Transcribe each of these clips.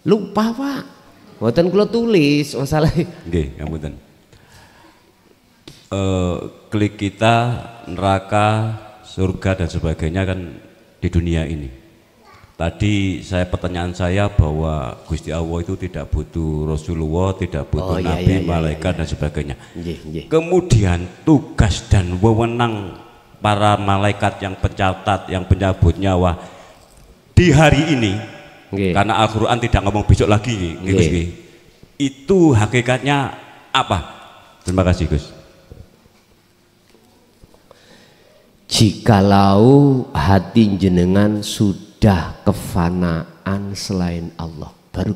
Lupa Pak. Mboten kula tulis masalah. Nggih, ngapunten. Klik kita neraka, surga dan sebagainya kan di dunia ini. Tadi pertanyaan saya bahwa Gusti Allah itu tidak butuh Rasulullah, tidak butuh nabi, malaikat dan sebagainya. Kemudian tugas dan wewenang para malaikat yang pencatat, yang penyabut nyawa di hari ini, karena Al-Quran tidak ngomong besok lagi, itu hakikatnya apa? Terima kasih Gus. Jikalau hati jenengan sudah kefanaan selain Allah, baru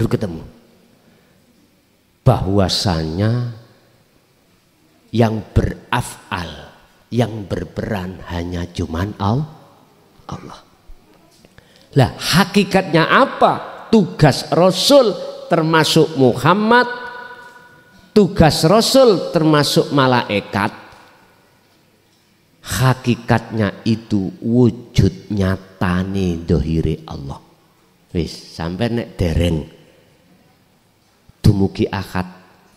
ketemu bahwasanya yang beraf'al, yang berperan hanya cuman Allah. Lah hakikatnya apa? Tugas Rasul termasuk Muhammad, tugas Rasul termasuk malaikat, hakikatnya itu wujud nyatane dohire Allah. Wis sampai nek dereng dumugi akad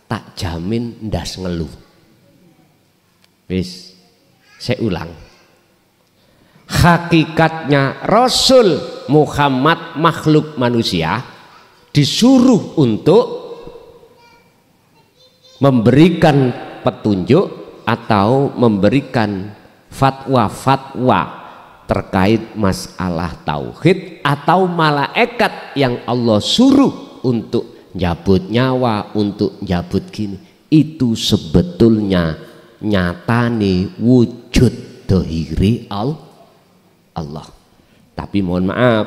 tak jamin ndas ngeluh. Wis saya ulang, hakikatnya Rasul Muhammad makhluk manusia disuruh untuk memberikan petunjuk atau memberikan fatwa-fatwa terkait masalah tauhid, atau malaikat yang Allah suruh untuk njabut nyawa, untuk njabut gini, itu sebetulnya nyatane wujud dohiri Allah. Tapi mohon maaf,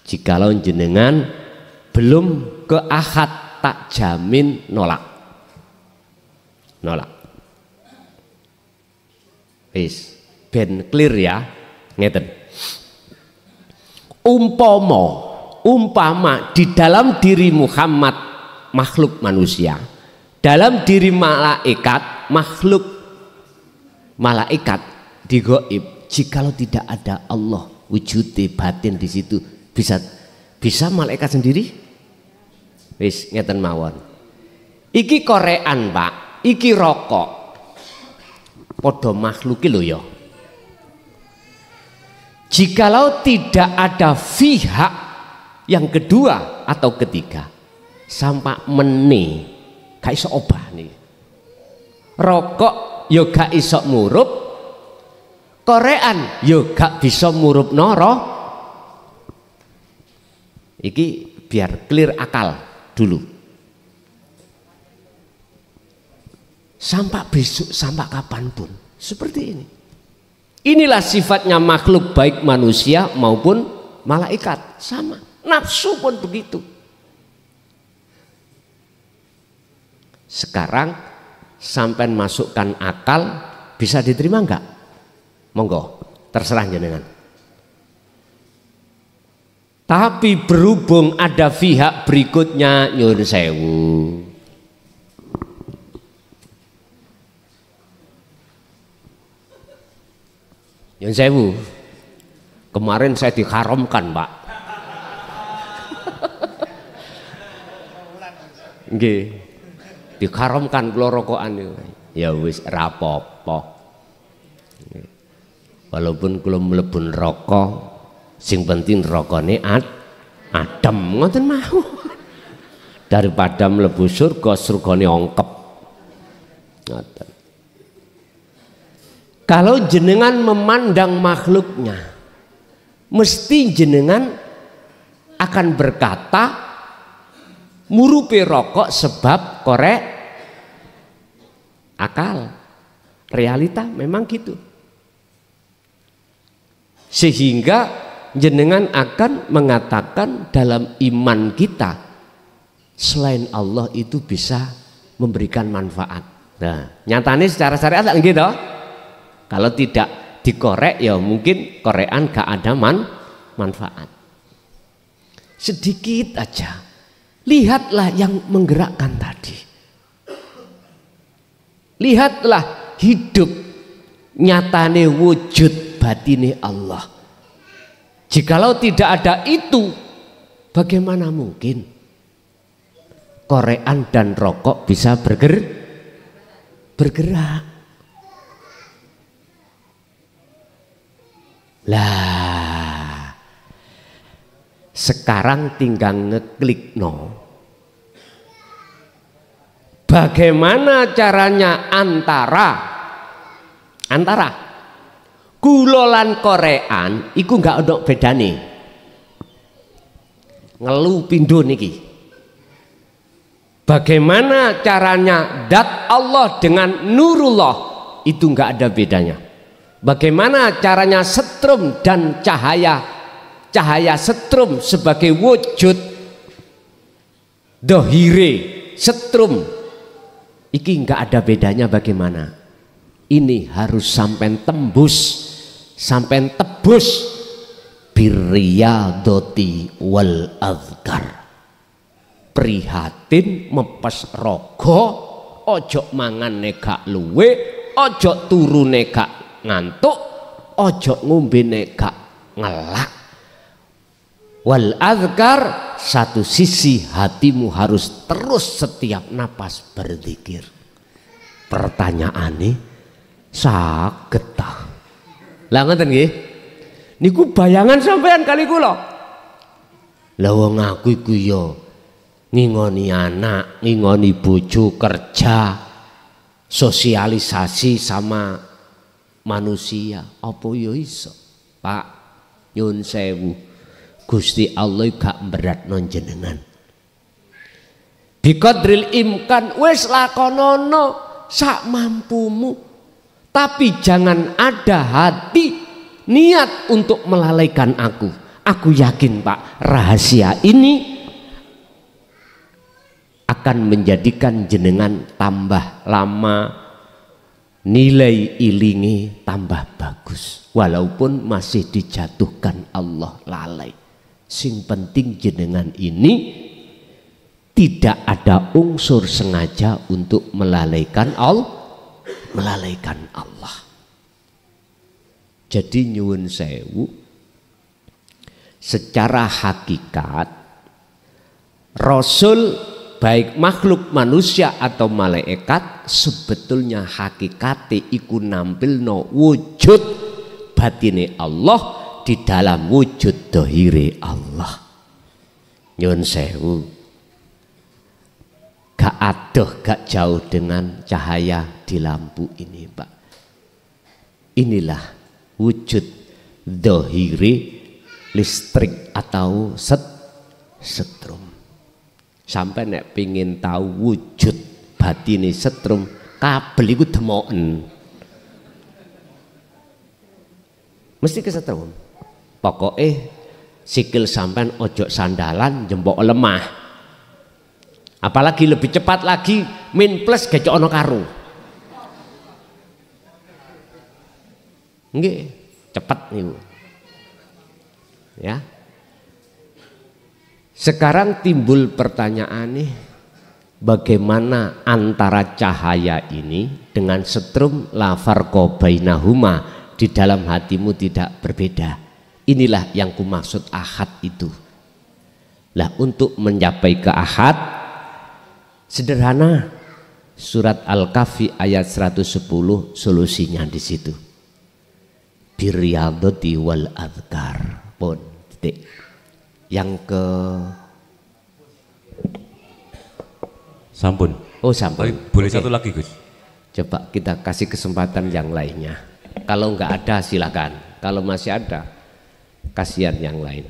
jikalau jenengan belum ke akad tak jamin nolak. Wis ben clear ya, ngeten. Umpama di dalam diri Muhammad makhluk manusia, dalam diri malaikat makhluk malaikat digoib, jikalau tidak ada Allah wujud batin di situ, bisa malaikat sendiri? Wis ngeten mawon. Iki korean Pak, iki rokok, podo makhluki lho ya. Jikalau tidak ada pihak yang kedua atau ketiga, sampai meni gak iso obah nih. Rokok yo gak iso murup, korean yo gak bisa murup noro. Iki biar clear akal dulu. Sampai besok, sampai kapanpun seperti ini. Inilah sifatnya makhluk baik manusia maupun malaikat, sama. Nafsu pun begitu. Sekarang sampai masukkan akal, bisa diterima enggak? Monggo, terserah jenengan. Tapi berhubung ada pihak berikutnya, nyun sewu, nyun sewu, kemarin saya diharamkan Pak. Nggih, diharamkan kula rokokan niku. Ya wis rapopo. Walaupun kula mlebu neraka, sing penting nerakane adem, ngoten mau. Daripada mlebu surga, surgane ongkep. Ngoten. Kalau jenengan memandang makhluknya, mesti jenengan akan berkata murupi rokok sebab korek akal. Realita memang gitu. Sehingga jenengan akan mengatakan dalam iman kita selain Allah itu bisa memberikan manfaat. Nah, nyatanya secara syariat gitu. Kalau tidak dikorek ya mungkin korean gak ada manfaat. Sedikit aja. Lihatlah yang menggerakkan tadi. Lihatlah hidup nyatane wujud batine Allah. Jikalau tidak ada itu, bagaimana mungkin korean dan rokok bisa bergerak? Lah, sekarang tinggal ngeklik no. Bagaimana caranya antara gulolan korean iku nggak ada bedane. Ngelu pindho niki. Bagaimana caranya dat Allah dengan nurullah itu nggak ada bedanya. Bagaimana caranya setrum dan cahaya setrum sebagai wujud dohire setrum iki nggak ada bedanya. Bagaimana ini harus sampai tembus, sampai tebus birriyadoti wal azkar, prihatin mepes rogo, ojo mangan gak luwe, ojo turune gak ngantuk, ojo ngombene gak ngelak. Wal azkar, satu sisi hatimu harus terus setiap napas berzikir. Pertanyaane saged ta? Lah ngoten nggih. Niku bayangan sampean kali kula. Lah wong aku iku ya ngingoni anak, ngingoni bojo, kerja, sosialisasi sama manusia. Apa ya iso? Pak, nyun sewu. Gusti Allah gak beratno jenengan. Biqadril imkan wis lakonono sak mampumu. Tapi jangan ada hati niat untuk melalaikan aku. Aku yakin Pak, rahasia ini akan menjadikan jenengan tambah lama, nilai ilingi tambah bagus. Walaupun masih dijatuhkan Allah lalai. Sing penting jenengan ini tidak ada unsur sengaja untuk melalaikan Allah. Jadi nyuwun sewu, secara hakikat Rasul baik makhluk manusia atau malaikat sebetulnya hakikate iku nampilno wujud batine Allah di dalam wujud dohire Allah. Nyuwun sewu, gak adoh gak jauh dengan cahaya di lampu ini Pak. Inilah wujud dohire listrik atau setrum. Sampai nek pingin tahu wujud batine setrum, kabel iku demoken. Mesti kesetrum. Pokoknya sikil sampean ojo sandalan jembok lemah. Apalagi lebih cepat lagi min plus gecok ono karo. Nggih, cepat niku. Ya. Sekarang timbul pertanyaan nih, bagaimana antara cahaya ini dengan setrum la farqa bainahuma di dalam hatimu tidak berbeda. Inilah yang kumaksud ahad itu. Lah untuk mencapai ke ahad sederhana, surat Al-Kahfi ayat 110 solusinya di situ. Birriyadati wal azkar. Pun titik. Yang ke sampun. Oh sampun. Boleh satu lagi Gus. Coba kita kasih kesempatan yang lainnya. Kalau nggak ada silakan. Kalau masih ada, kasihan yang lain.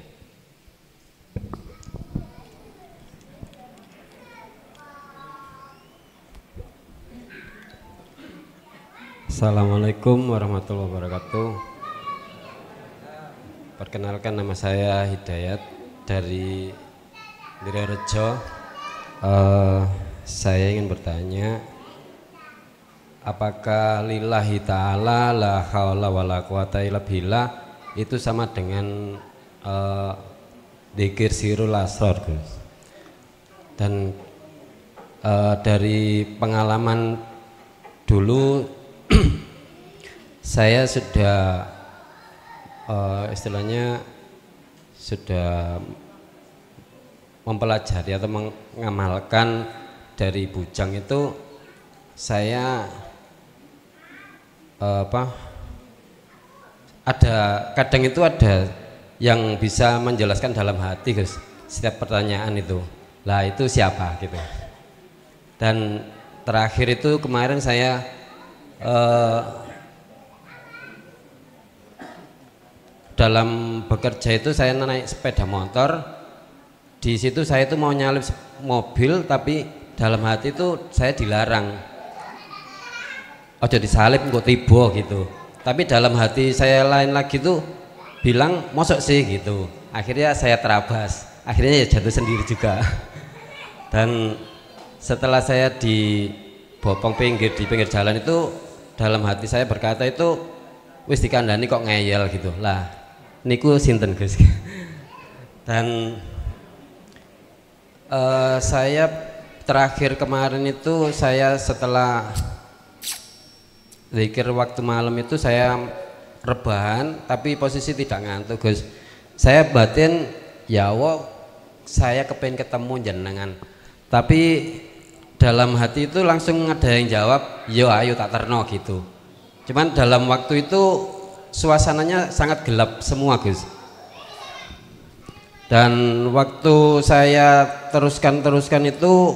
Assalamualaikum warahmatullahi wabarakatuh. Perkenalkan, nama saya Hidayat dari Lirejo. Saya ingin bertanya, apakah lillahi ta'ala la haula wala quwata illa billah itu sama dengan dzikir sirrul asrar, Gus? Dan dari pengalaman dulu saya sudah istilahnya sudah mempelajari atau mengamalkan dari bujang itu, saya kadang itu ada yang bisa menjelaskan dalam hati, Gus, setiap pertanyaan itu. Lah itu siapa gitu. Dan terakhir itu kemarin saya dalam bekerja itu saya naik sepeda motor. Di situ saya itu mau nyalip mobil, tapi dalam hati itu saya dilarang. Ojo disalip kok tiba gitu. Tapi dalam hati saya lain lagi tuh bilang mosok sih gitu. Akhirnya saya terabas. Akhirnya ya jatuh sendiri juga. Dan setelah saya dibopong di pinggir jalan itu, dalam hati saya berkata itu, wis dikandani kok ngeyel gitu. Lah niku sinten, Gus. Dan saya terakhir kemarin itu, saya setelah zikir waktu malam itu saya rebahan tapi posisi tidak ngantuk, Gus. Saya batin ya Allah, saya kepengen ketemu jenengan, tapi dalam hati itu langsung ada yang jawab, yo ayo tak terno gitu. Cuman dalam waktu itu suasananya sangat gelap semua, Gus. Dan waktu saya teruskan itu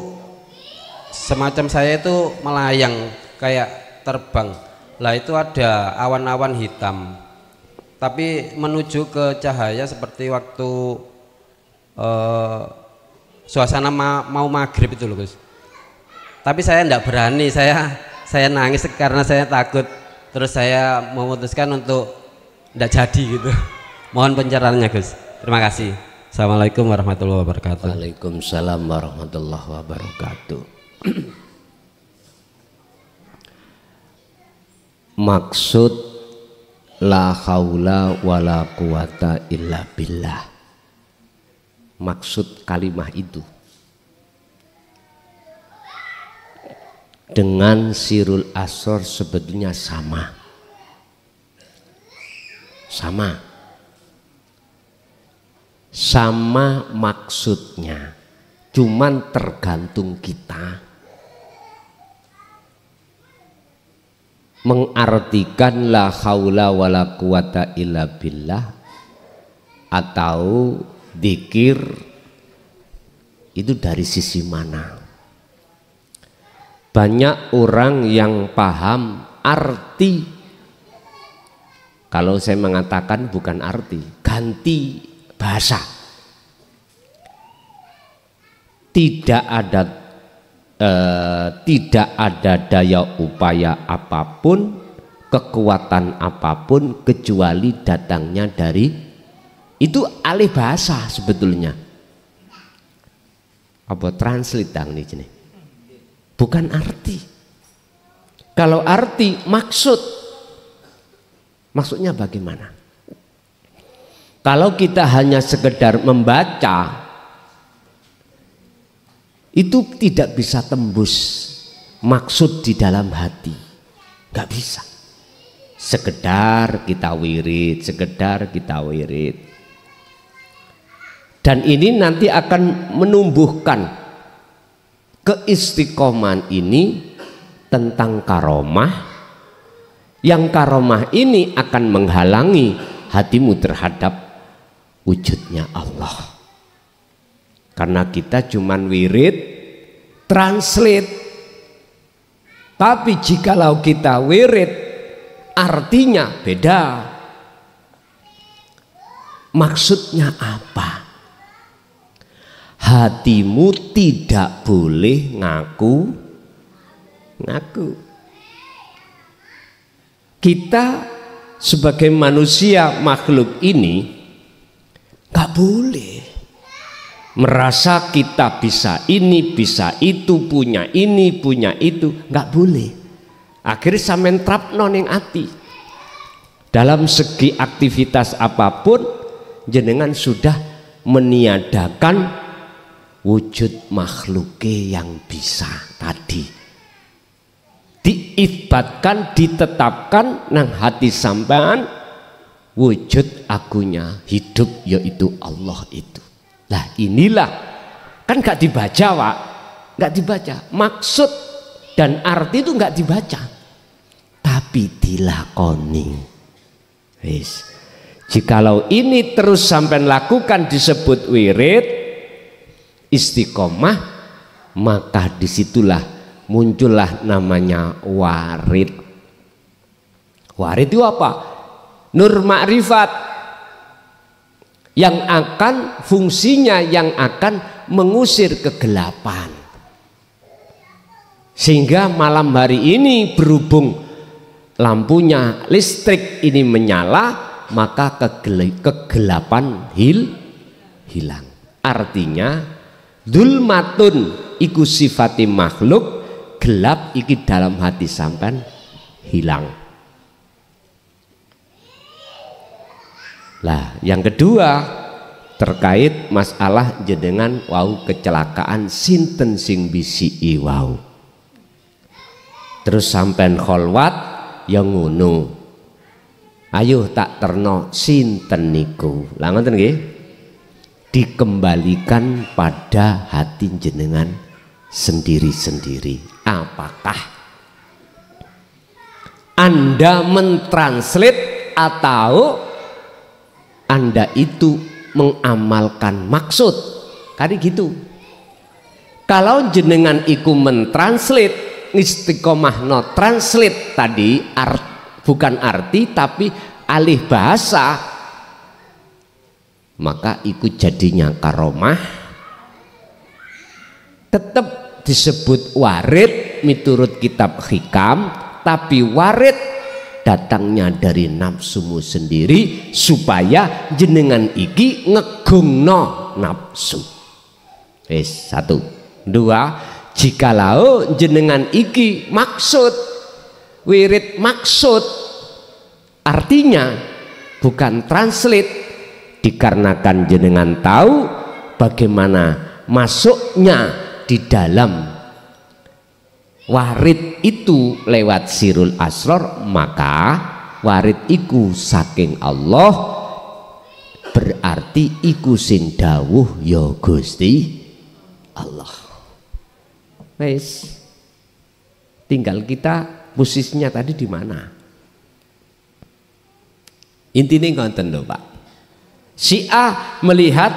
semacam saya itu melayang kayak terbang. Lah itu ada awan-awan hitam, tapi menuju ke cahaya seperti waktu suasana mau maghrib itu loh, Gus. Tapi saya tidak berani, saya nangis karena saya takut. Terus saya memutuskan untuk tidak jadi gitu. Mohon pencerahannya, Gus. Terima kasih. Assalamualaikum warahmatullahi wabarakatuh. Waalaikumsalam warahmatullahi wabarakatuh. Maksud la haula wala quwata illa billah, maksud kalimah itu dengan sirul asror sebetulnya sama maksudnya, cuman tergantung kita mengartikan la haula wala quwata illa billah atau dzikir itu dari sisi mana. Banyak orang yang paham arti, kalau saya mengatakan bukan arti, ganti bahasa. Tidak ada daya upaya apapun, kekuatan apapun kecuali datangnya dari, itu alih bahasa sebetulnya. Apa translate dang nih, bukan arti. Kalau arti maksudnya bagaimana? Kalau kita hanya sekedar membaca, itu tidak bisa tembus maksud di dalam hati, nggak bisa. Sekedar kita wirid, dan ini nanti akan menumbuhkan keistiqomahan ini tentang karomah, yang karomah ini akan menghalangi hatimu terhadap wujudnya Allah. Karena kita cuman wirid, translate. Tapi jikalau kita wirid, artinya beda. Maksudnya apa? Hatimu tidak boleh ngaku. Kita sebagai manusia makhluk ini gak boleh merasa kita bisa ini, bisa itu, punya ini, punya itu, nggak boleh. Akhirnya sampean trapno ning ati. Dalam segi aktivitas apapun, jenengan sudah meniadakan wujud makhluke yang bisa tadi. Diibatkan, ditetapkan nang hati sampean, wujud akunya hidup, yaitu Allah itu. Lah inilah kan gak dibaca Pak, gak dibaca, maksud dan arti itu gak dibaca, tapi dilakoni. Wis, jikalau ini terus sampai lakukan disebut wirid istiqomah, maka disitulah muncullah namanya warid. Warid itu apa? Nur ma'rifat yang akan fungsinya yang akan mengusir kegelapan, sehingga malam hari ini berhubung lampunya listrik ini menyala, maka kegelapan hilang. Artinya dzulmatun iku sifati makhluk, gelap iki dalam hati sampean hilang. Lah yang kedua terkait masalah jenengan wau kecelakaan sinten sing bisiki wau, terus sampean kholwat yang ngono, ayo tak terno sinten niku, lah ngoten nggih, dikembalikan pada hati jenengan sendiri-sendiri. Apakah Anda mentranslate atau Anda itu mengamalkan maksud? Kali gitu. Kalau jenengan iku mentranslate, istiqomah no translate tadi bukan arti tapi alih bahasa, maka ikut jadinya karomah, tetap disebut warid miturut kitab hikam, tapi warid datangnya dari nafsumu sendiri supaya jenengan iki ngegungno nafsu. Satu. Dua, jikalau jenengan iki maksud wirid, maksud artinya bukan translate, dikarenakan jenengan tahu bagaimana masuknya di dalam warid itu lewat sirul asror, maka warid iku saking Allah, berarti iku sing dawuh ya Gusti Allah. Wes, tinggal kita posisinya tadi di mana. Intinya ngonten lho Pak. Si A melihat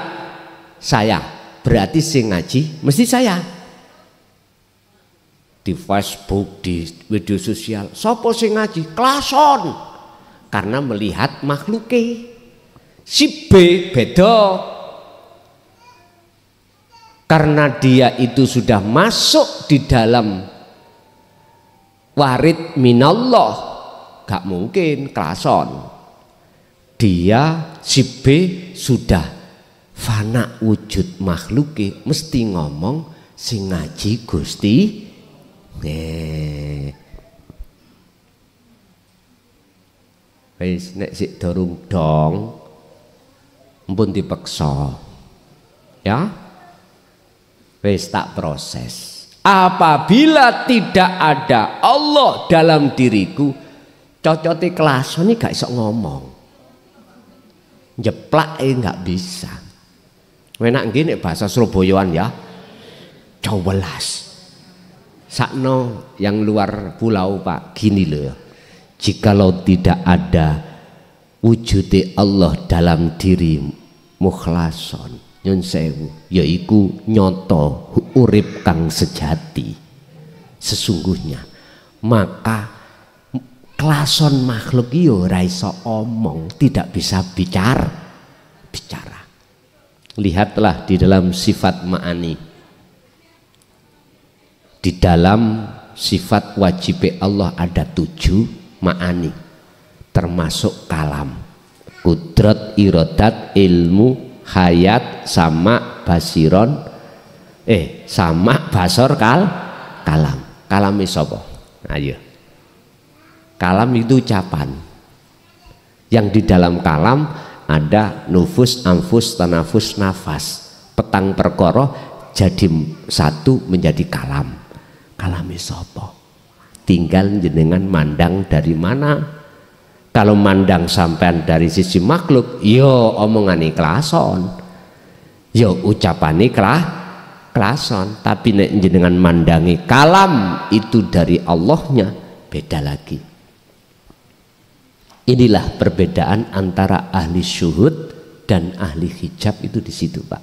saya, berarti sing ngaji mesti saya. Di Facebook, di media sosial, sopo sing ngaji? Klason. Karena melihat makhluke. Si B beda. Karena dia itu sudah masuk di dalam warid minallah, gak mungkin klason. Dia si B sudah fana wujud makhluke, mesti ngomong sing ngaji Gusti. Wis nek sik dorong dong mpun dipeksa ya. Wis tak proses. Apabila tidak ada Allah dalam diriku, cocote klason ini gak iso ngomong, jeplak nggak bisa. Enak gini bahasa Surabayaan ya, cowelas. Sakno yang luar pulau Pak, gini loh ya. Jikalau tidak ada wujud Allah dalam diri mukhlason, nyun sewu, yaiku nyoto urip kang sejati sesungguhnya, maka klason makhluk iyo ora iso omong, tidak bisa bicara. Lihatlah di dalam sifat ma'ani, di dalam sifat wajib Allah ada 7 ma'ani, termasuk kalam, kudrat, irodat, ilmu, hayat, sama basiron, sama basor, kalam. Kalam itu apa? Ayo. Kalam itu ucapan. Yang di dalam kalam ada nufus, anfus, tanafus, nafas. Petang perkara jadi satu menjadi kalam. Kalam itu apa? Tinggal jenengan mandang dari mana Kalau mandang sampean dari sisi makhluk, yo omongane klason, yo ucapane klason. Tapi nek jenengan mandangi kalam itu dari Allahnya, beda lagi. Inilah perbedaan antara ahli syuhud dan ahli hijab itu di situ, Pak.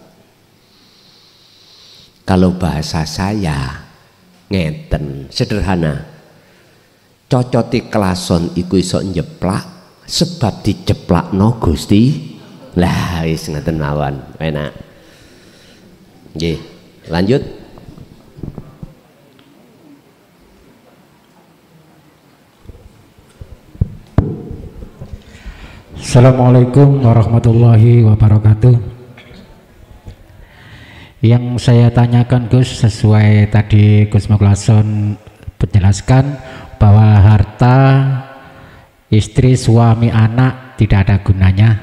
Kalau bahasa saya ngeten, sederhana. Cocoti klason iku iso njeplak sebab dijeplakno Gusti. Lah wis ngeten mawon, enak. Nggih, lanjut. Assalamualaikum warahmatullahi wabarakatuh. Yang saya tanyakan Gus, sesuai tadi Gus Muklason menjelaskan bahwa harta istri, suami, anak tidak ada gunanya.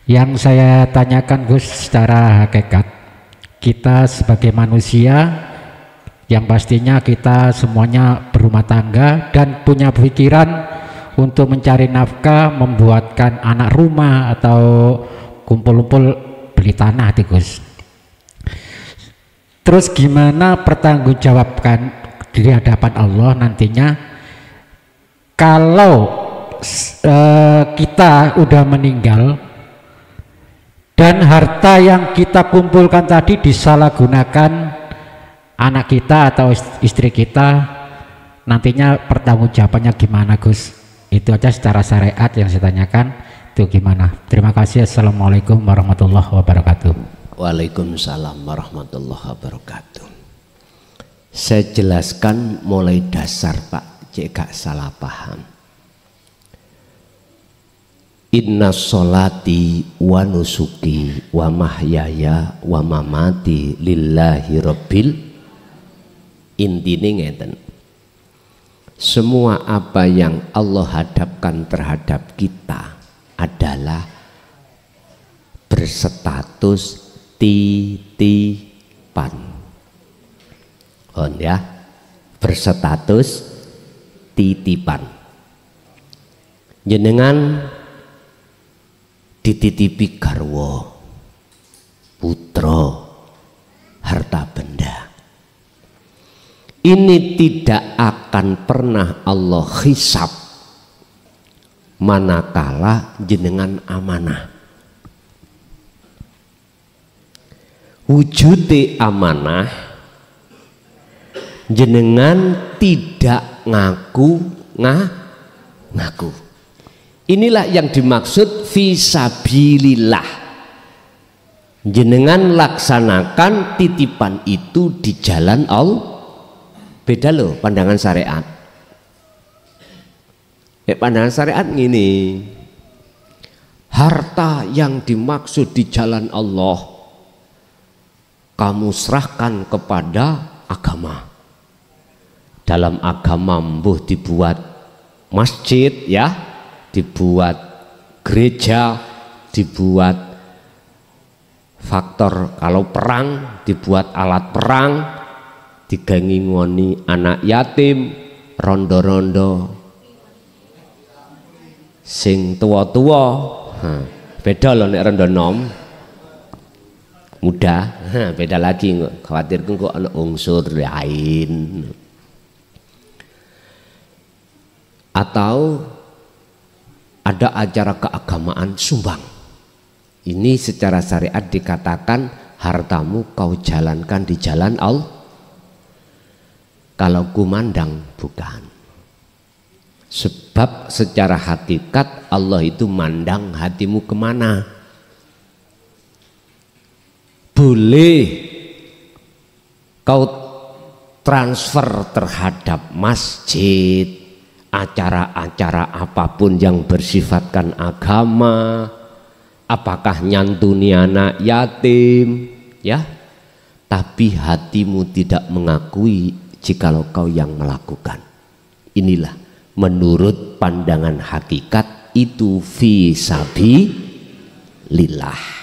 Yang saya tanyakan Gus, secara hakikat kita sebagai manusia yang pastinya kita semuanya berumah tangga dan punya pikiran untuk mencari nafkah, membuatkan anak rumah atau kumpul-kumpul beli tanah, Gus. Terus gimana pertanggungjawabkan di hadapan Allah nantinya kalau kita udah meninggal dan harta yang kita kumpulkan tadi disalahgunakan anak kita atau istri kita, nantinya pertanggungjawabannya gimana, Gus? Itu aja secara syariat yang saya tanyakan, itu gimana? Terima kasih. Assalamualaikum warahmatullahi wabarakatuh. Waalaikumsalam warahmatullahi wabarakatuh. Saya jelaskan mulai dasar, Pak, cek gak salah paham. Inna sholati wa nusuki wa mahyaya wa mamati lillahi rabbil. Intine ngeten. Semua apa yang Allah hadapkan terhadap kita adalah berstatus titipan. Ya, berstatus titipan. Jenengan dititipi garwa, putra, harta benda. Ini tidak akan pernah Allah hisab manakala jenengan amanah. Wujude amanah, jenengan tidak ngaku. Inilah yang dimaksud fisabilillah. Jenengan laksanakan titipan itu di jalan Allah. Beda loh pandangan syariat. Pandangan syariat gini, harta yang dimaksud di jalan Allah kamu serahkan kepada agama. Dalam agama mbuh dibuat masjid, ya, dibuat gereja, dibuat faktor kalau perang, dibuat alat perang, digangi ngoni anak yatim, rondo-rondo sing tua-tua. Beda loh nek rondo nom muda, beda lagi, khawatir kok ada unsur lain. Atau ada acara keagamaan sumbang, ini secara syariat dikatakan hartamu kau jalankan di jalan Allah. Kalau kumandang bukan, sebab secara hakikat Allah itu mandang hatimu kemana. Boleh kau transfer terhadap masjid, acara-acara apapun yang bersifatkan agama, apakah nyantuni anak yatim, ya, tapi hatimu tidak mengakui jikalau kau yang melakukan. Inilah menurut pandangan hakikat itu fisabilillah.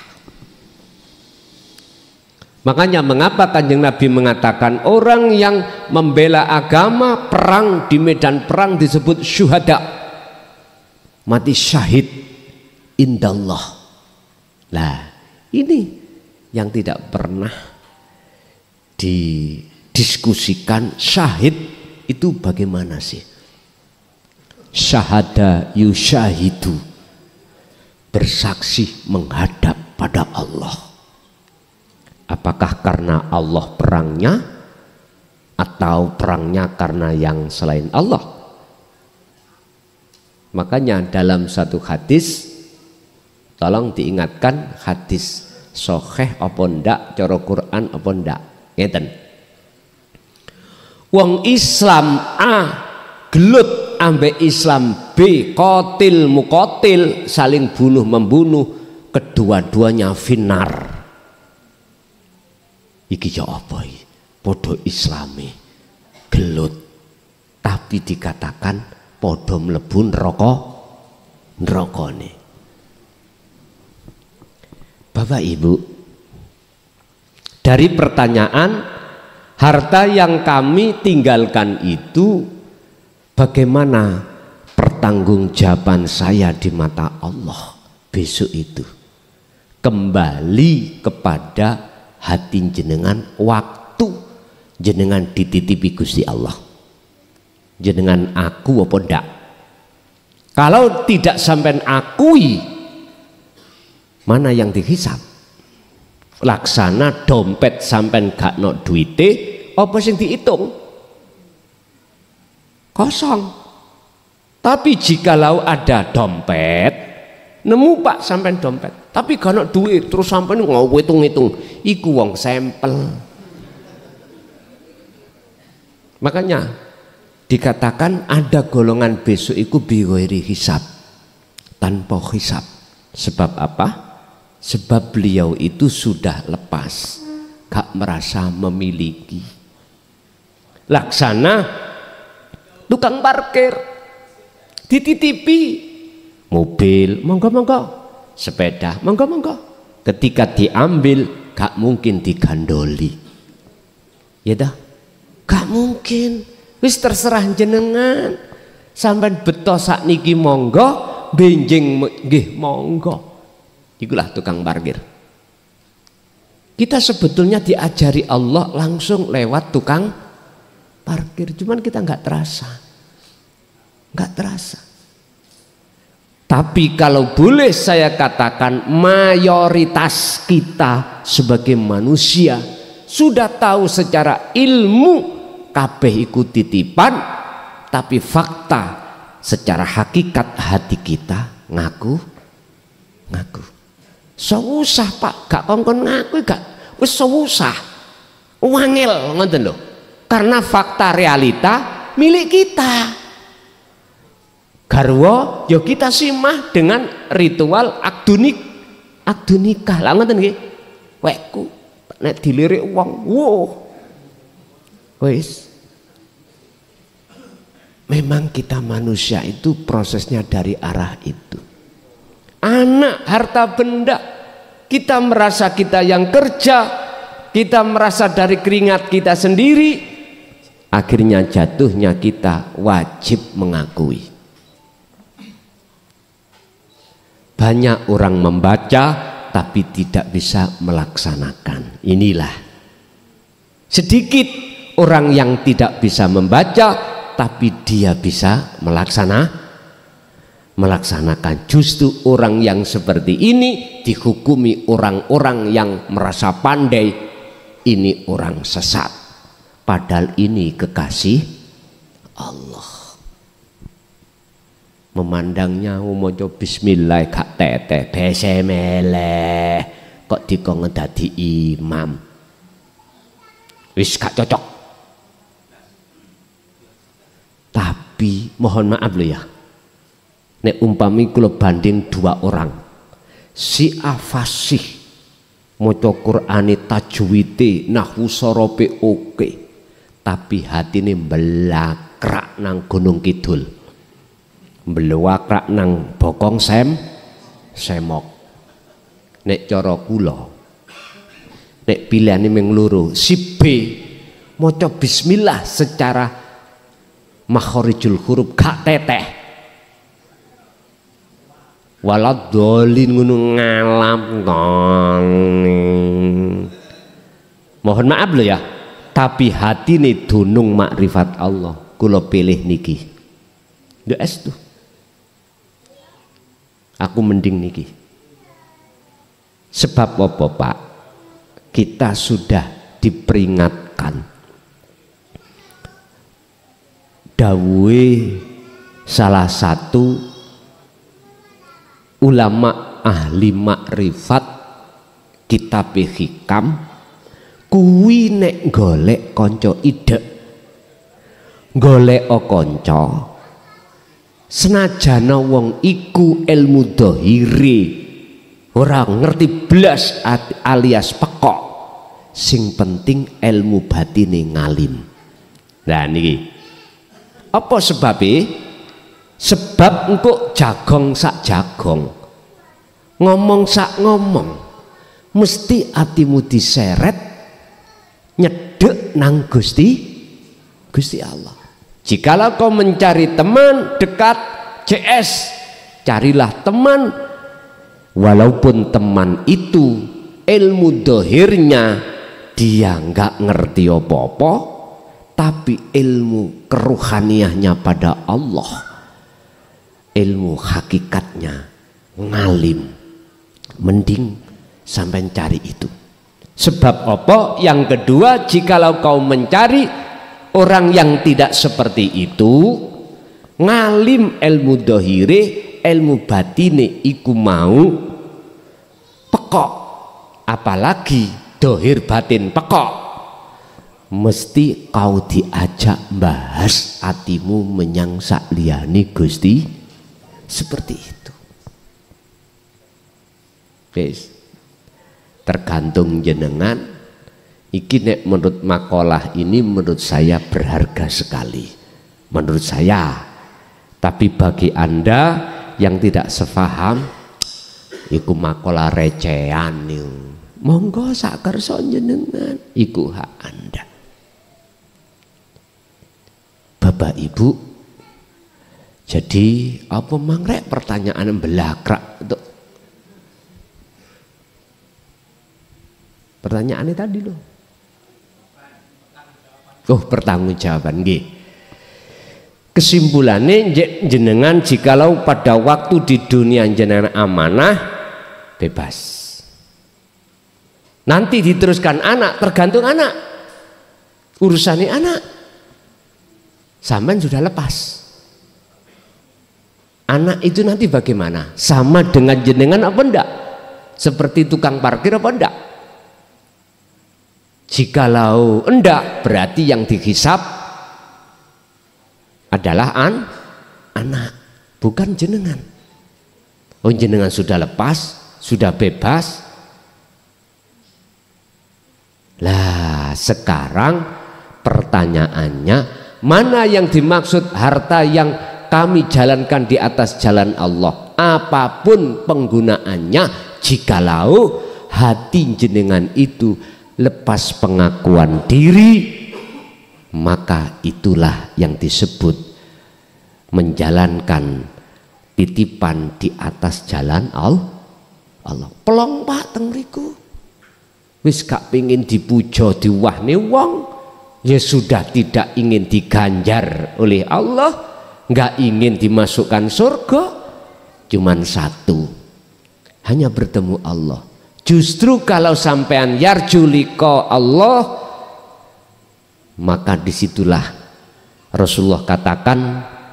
Makanya mengapa Kanjeng Nabi mengatakan orang yang membela agama perang di medan perang disebut syuhada. mati syahid indallah. Nah, ini yang tidak pernah didiskusikan. Syahid itu bagaimana sih? Syahada yusyahidu, bersaksi menghadap pada Allah. Apakah karena Allah perangnya atau perangnya karena yang selain Allah? Makanya dalam satu hadis, tolong diingatkan, hadis sahih apa ndak, cara Quran apa ndak, ngeten. Wong Islam A gelut ambek Islam B, qatil muqatil, saling bunuh membunuh, kedua-duanya finar. Iki ya apa iki? Padha Islami gelut, tapi dikatakan padha mlebu nerakane. Bapak Ibu, dari pertanyaan harta yang kami tinggalkan itu, bagaimana pertanggungjawaban saya di mata Allah besok itu? Kembali kepada hati jenengan, waktu jenengan dititipi Gusti Allah. Jenengan aku apa ndak? Kalau tidak sampai akui, mana yang dihisab? Laksana dompet sampai gak no duite, apa sing dihitung? Kosong. Tapi jikalau ada dompet, nemu Pak sampai dompet, tapi gak no duit, terus sampai ngitung-ngitung, iku wong sampel. Makanya dikatakan ada golongan besok iku bighairi hisab, tanpa hisab. Sebab apa? Sebab beliau itu sudah lepas, gak merasa memiliki. Laksana tukang parkir, dititipi mobil, monggo-monggo, sepeda, monggo-monggo. Ketika diambil gak mungkin digandoli, ya dah, gak mungkin. Wis terserah jenengan, sampai beto sakniki monggo, benjing nggih monggo. Ikulah tukang parkir. Kita sebetulnya diajari Allah langsung lewat tukang parkir, cuman kita nggak terasa, nggak terasa. Tapi kalau boleh saya katakan, mayoritas kita sebagai manusia sudah tahu secara ilmu kabeh iku titipan, tapi fakta secara hakikat hati kita ngaku. Susah Pak, gak kongkon ngaku gak, wis susah, wangel ngoten lho. Karena fakta realita milik kita. Garwa ya kita simah dengan ritual akdu nikah. Lah ngoten nggih. Wekku nek dilirik wong, wow. Wis. Memang kita manusia itu prosesnya dari arah itu. Anak, harta benda, kita merasa kita yang kerja, kita merasa dari keringat kita sendiri, akhirnya jatuhnya kita wajib mengakui. Banyak orang membaca tapi tidak bisa melaksanakan. Inilah sedikit orang yang tidak bisa membaca tapi dia bisa melaksanakan. Justru orang yang seperti ini dihukumi orang-orang yang merasa pandai, ini orang sesat, padahal ini kekasih Allah. Memandangnya maca bismillah gak teteh besemeleh, kok dikon dadi imam, wis gak cocok. Tapi mohon maaf loh ya, nek umpami kula banding dua orang, si afasih maca Qur'ane tajwide nahwu sorope oke, tapi hatine belakrak nang Gunung Kidul, belakrak nang Bokong semok. Nek cara kula, nek pilihane mung loro, si B maca bismillah secara makhorijul huruf gak teteh, waladhdallin ngono ngalam mohon maaf lho ya, tapi hati ini dunung makrifat Allah. Kula pilih niki ndak estu, aku mending niki. Sebab apa Pak? Kita sudah diperingatkan. Dawuhe salah satu ulama ahli makrifat kitab hikam, kuwi nek golek kanca idek, golek kanca senajana wong iku ilmu dhahire ora ngerti blas alias pekok, sing penting ilmu batine ngalim. Lah niki apa sebabnya? Sebab engkau jagong sak jagong, ngomong sak ngomong, mesti hatimu diseret nyedek nang Gusti Allah. Jikalau kau mencari teman dekat CS, carilah teman walaupun teman itu ilmu dohirnya dia nggak ngerti apa-apa, tapi ilmu keruhaniahnya pada Allah, ilmu hakikatnya ngalim, mending sampai cari itu. Sebab apa? Yang kedua, jikalau kau mencari orang yang tidak seperti itu, ngalim ilmu dohire, ilmu batine iku mau pekok, apalagi dohir batin pekok, mesti kau diajak bahas hatimu menyang sakliyane Gusti, seperti itu. Guys, tergantung jenengan. Iki nek menurut makalah ini menurut saya berharga sekali, menurut saya. Tapi bagi Anda yang tidak sefaham, iku makalah recehan nih. Monggo sak kersa jenengan, iku hak Anda. Bapak Ibu, jadi apa mangrek pertanyaan belakrak untuk pertanyaannya tadi loh. Oh, pertanggungjawaban nggih. Kesimpulannya jenengan jikalau pada waktu di dunia jenengan amanah bebas. Nanti diteruskan anak, tergantung anak. Urusannya anak. Sampean sudah lepas. Anak itu nanti bagaimana? Sama dengan jenengan apa enggak? Seperti tukang parkir apa enggak? Jikalau enggak, berarti yang dihisap adalah anak, bukan jenengan. Oh, jenengan sudah lepas, sudah bebas. Lah, sekarang pertanyaannya, mana yang dimaksud harta yang kami jalankan di atas jalan Allah? Apapun penggunaannya, jikalau hati jenengan itu lepas pengakuan diri, maka itulah yang disebut menjalankan titipan di atas jalan Allah. Pelong Pak tengriku wis gak pingin dipuja diwahne wong, ya sudah tidak ingin diganjar oleh Allah, nggak ingin dimasukkan surga, cuman satu, hanya bertemu Allah. Justru kalau sampean yarju liqa Allah, maka disitulah Rasulullah katakan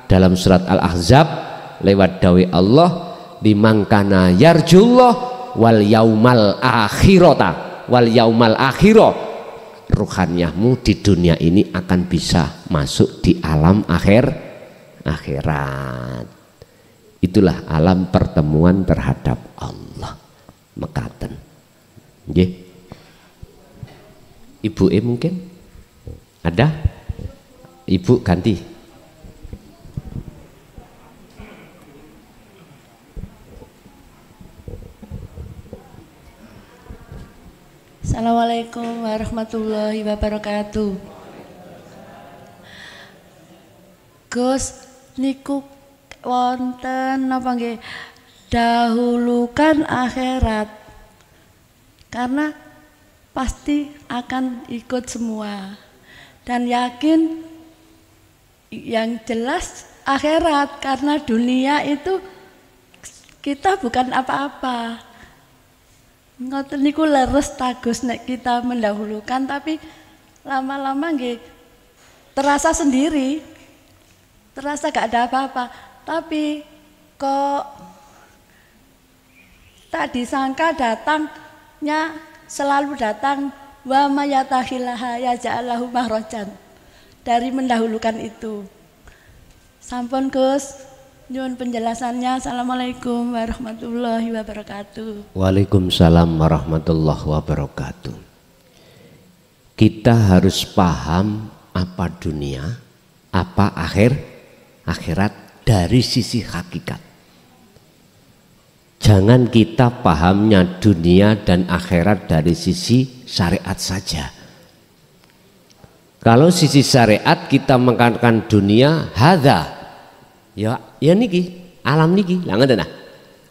dalam surat Al-Ahzab lewat dawai Allah, liman kana yarjullah wal yaumal akhirata wal yaumal akhirah, ruhaniyahmu di dunia ini akan bisa masuk di alam akhirat. Itulah alam pertemuan terhadap Allah. Mekaten. Nggih. Ibu mungkin ada? Ibu ganti. Assalamualaikum warahmatullahi wabarakatuh. Gus, niku wonten napa nggih dahulukan akhirat karena pasti akan ikut semua, dan yakin yang jelas akhirat karena dunia itu kita bukan apa-apa. Ngoten niku leres tagus nek kita mendahulukan, tapi lama-lama nggih terasa sendiri, terasa gak ada apa-apa, tapi kok tak disangka datangnya selalu datang wa mayatahilaha yaja'alahu mahrojan dari mendahulukan itu. Sampun Gus, nyuwun penjelasannya. Assalamualaikum warahmatullahi wabarakatuh. Waalaikumsalam warahmatullahi wabarakatuh. Kita harus paham apa dunia, apa akhirat dari sisi hakikat. Jangan kita pahamnya dunia dan akhirat dari sisi syariat saja. Kalau sisi syariat kita mengatakan dunia hadza, ya niki alam niki, lah ngoten nah.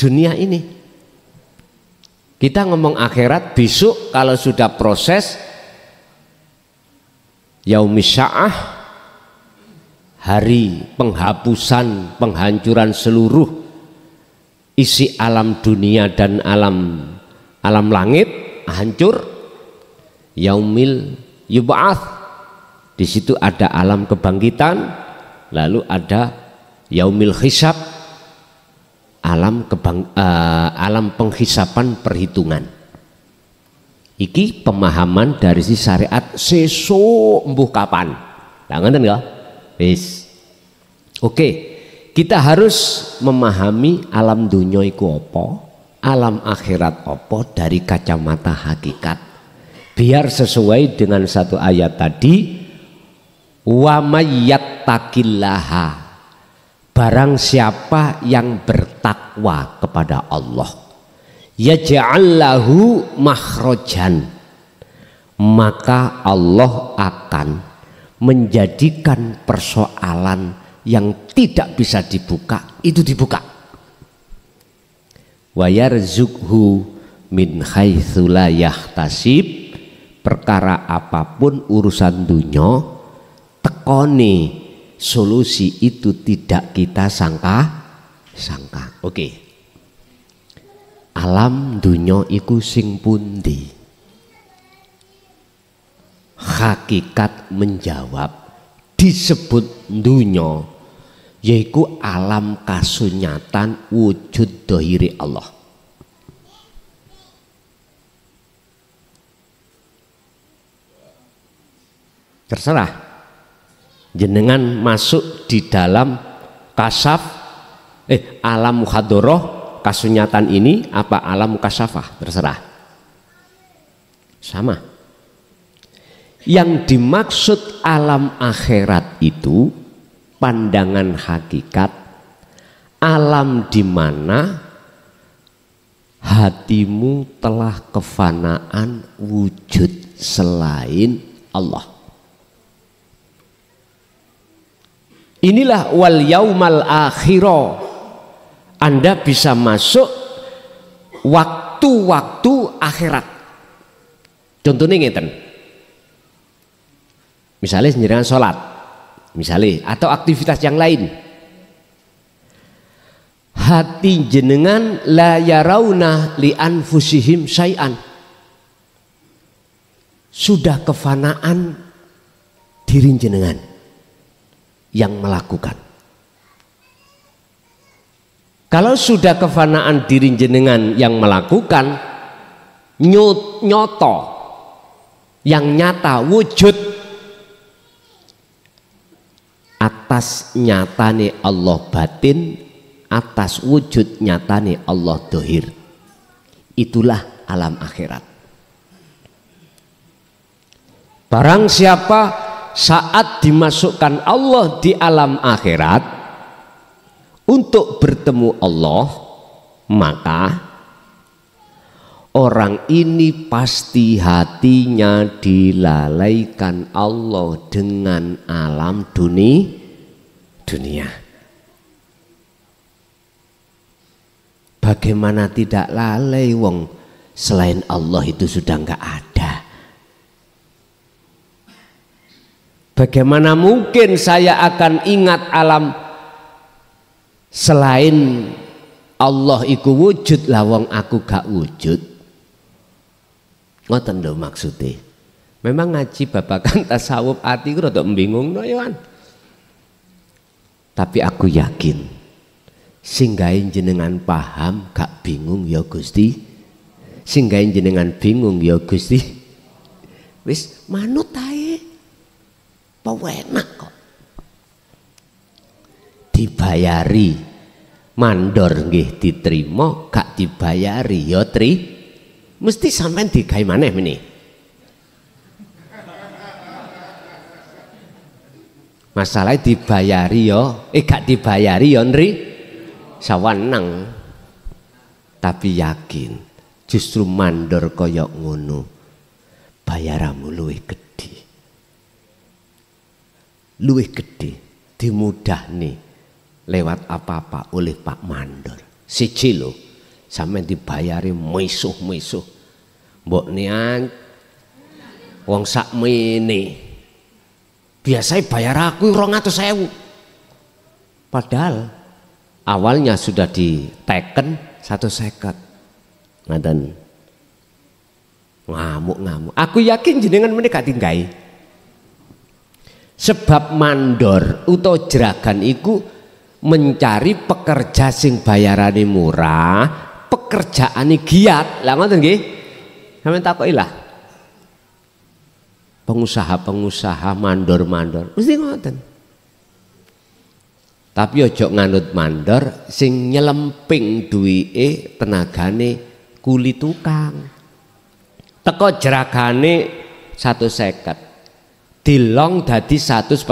Dunia ini. Kita ngomong akhirat besok kalau sudah proses yaumis sya'ah, hari penghapusan, penghancuran seluruh isi alam dunia dan alam langit hancur, yaumil yub'ats, di situ ada alam kebangkitan, lalu ada yaumil hisab, alam penghisapan perhitungan. Iki pemahaman dari si syariat sesuk mbuh kapan. Lah ngoten ya? Wis. Oke. Kita harus memahami alam dunia iku apa, alam akhirat apa dari kacamata hakikat. Biar sesuai dengan satu ayat tadi, wa mayyattaqillaha, barang siapa yang bertakwa kepada Allah, yaj'al lahu makhrajan, maka Allah akan menjadikan persoalan yang tidak bisa dibuka itu dibuka. Wa yarzuqhu min haitsu la yahtasib, perkara apapun urusan dunya tekone solusi itu tidak kita sangka. Oke. Alam dunya iku sing pundi? Hakikat menjawab disebut dunya yaitu alam kasunyatan wujud dohiri Allah. Terserah jenengan masuk di dalam kasaf alam muhadoroh kasunyatan ini apa alam kasafah, terserah, sama. Yang dimaksud alam akhirat itu pandangan hakikat, alam di mana hatimu telah kefanaan wujud selain Allah. Inilah wal yaumal akhiro, Anda bisa masuk waktu-waktu akhirat. Contohnya ngeten, misalnya jenengan sholat, misalnya, atau aktivitas yang lain, hati jenengan la yarawna li anfusihim syai'an, sudah kefanaan diri jenengan yang melakukan. Kalau sudah kefanaan diri jenengan yang melakukan, nyoto yang nyata wujud atas nyatane Allah batin, atas wujud nyatane Allah dohir. Itulah alam akhirat. Barang siapa saat dimasukkan Allah di alam akhirat untuk bertemu Allah, maka orang ini pasti hatinya dilalaikan Allah dengan alam dunia. Bagaimana tidak lalai, wong selain Allah itu sudah enggak ada. Bagaimana mungkin saya akan ingat alam selain Allah iku wujud, lah wong aku gak wujud. Ngoten lho maksudnya. Memang ngaji babakan tasawuf ati ku rada mbingungno ya kan. Tapi aku yakin singgahe jenengan paham gak bingung ya Gusti. Singgahe jenengan bingung ya Gusti. Wis manut ae. Pewenak kok. Dibayari mandor nggih diterima, gak dibayari ya mesti sampean digawe maneh meneh. Masalah dibayari yo, gak dibayari yo nri sawanang. Tapi yakin justru mandor koyok ngono bayaramu luwih gede dimudahne lewat apa-apa oleh Pak Mandor. Siji lho, sampeyan dibayari misuh-misuh mbok nian wong sakmene. Biasanya bayar aku 200.000. Padahal awalnya sudah diteken 150. Ngaten. Ngamuk-ngamuk. Aku yakin jenengan menika tinggai. Sebab mandor utawa jeragan iku mencari pekerja sing bayarane murah, pekerjaane giat. Lah ngoten nggih. Sampeyan takoki lah. Pengusaha-pengusaha mandor-mandor mesti ngoten. Tapi ojo nganut mandor sing nyelemping duwike tenagane kuli tukang. Teko jeragane 150. Dilong dadi 145.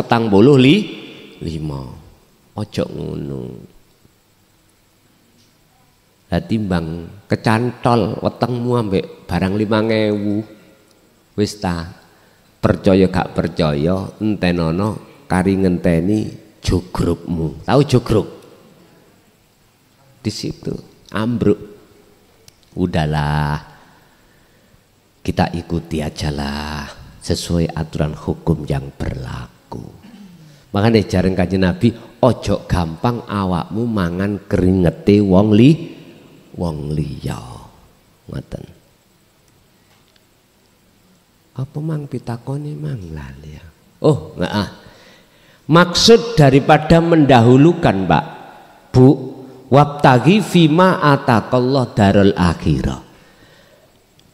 Ojo ngono. Lah timbang kecantol wetengmu ambek barang 5.000. Wis ta. Percaya gak percaya entenono kari ngenteni jogrukmu. Tahu jogruk? Di situ ambruk. Udahlah, kita ikuti ajalah sesuai aturan hukum yang berlaku. Makanya jarang Kanjeng Nabi, ojo gampang awakmu mangan keringete wong liya. Ngoten. Apa mang pitakoni mang lali ya? Oh enggak ah. Maksud daripada mendahulukan Pak Bu, wabtaghi fima atakallah darul akhirah.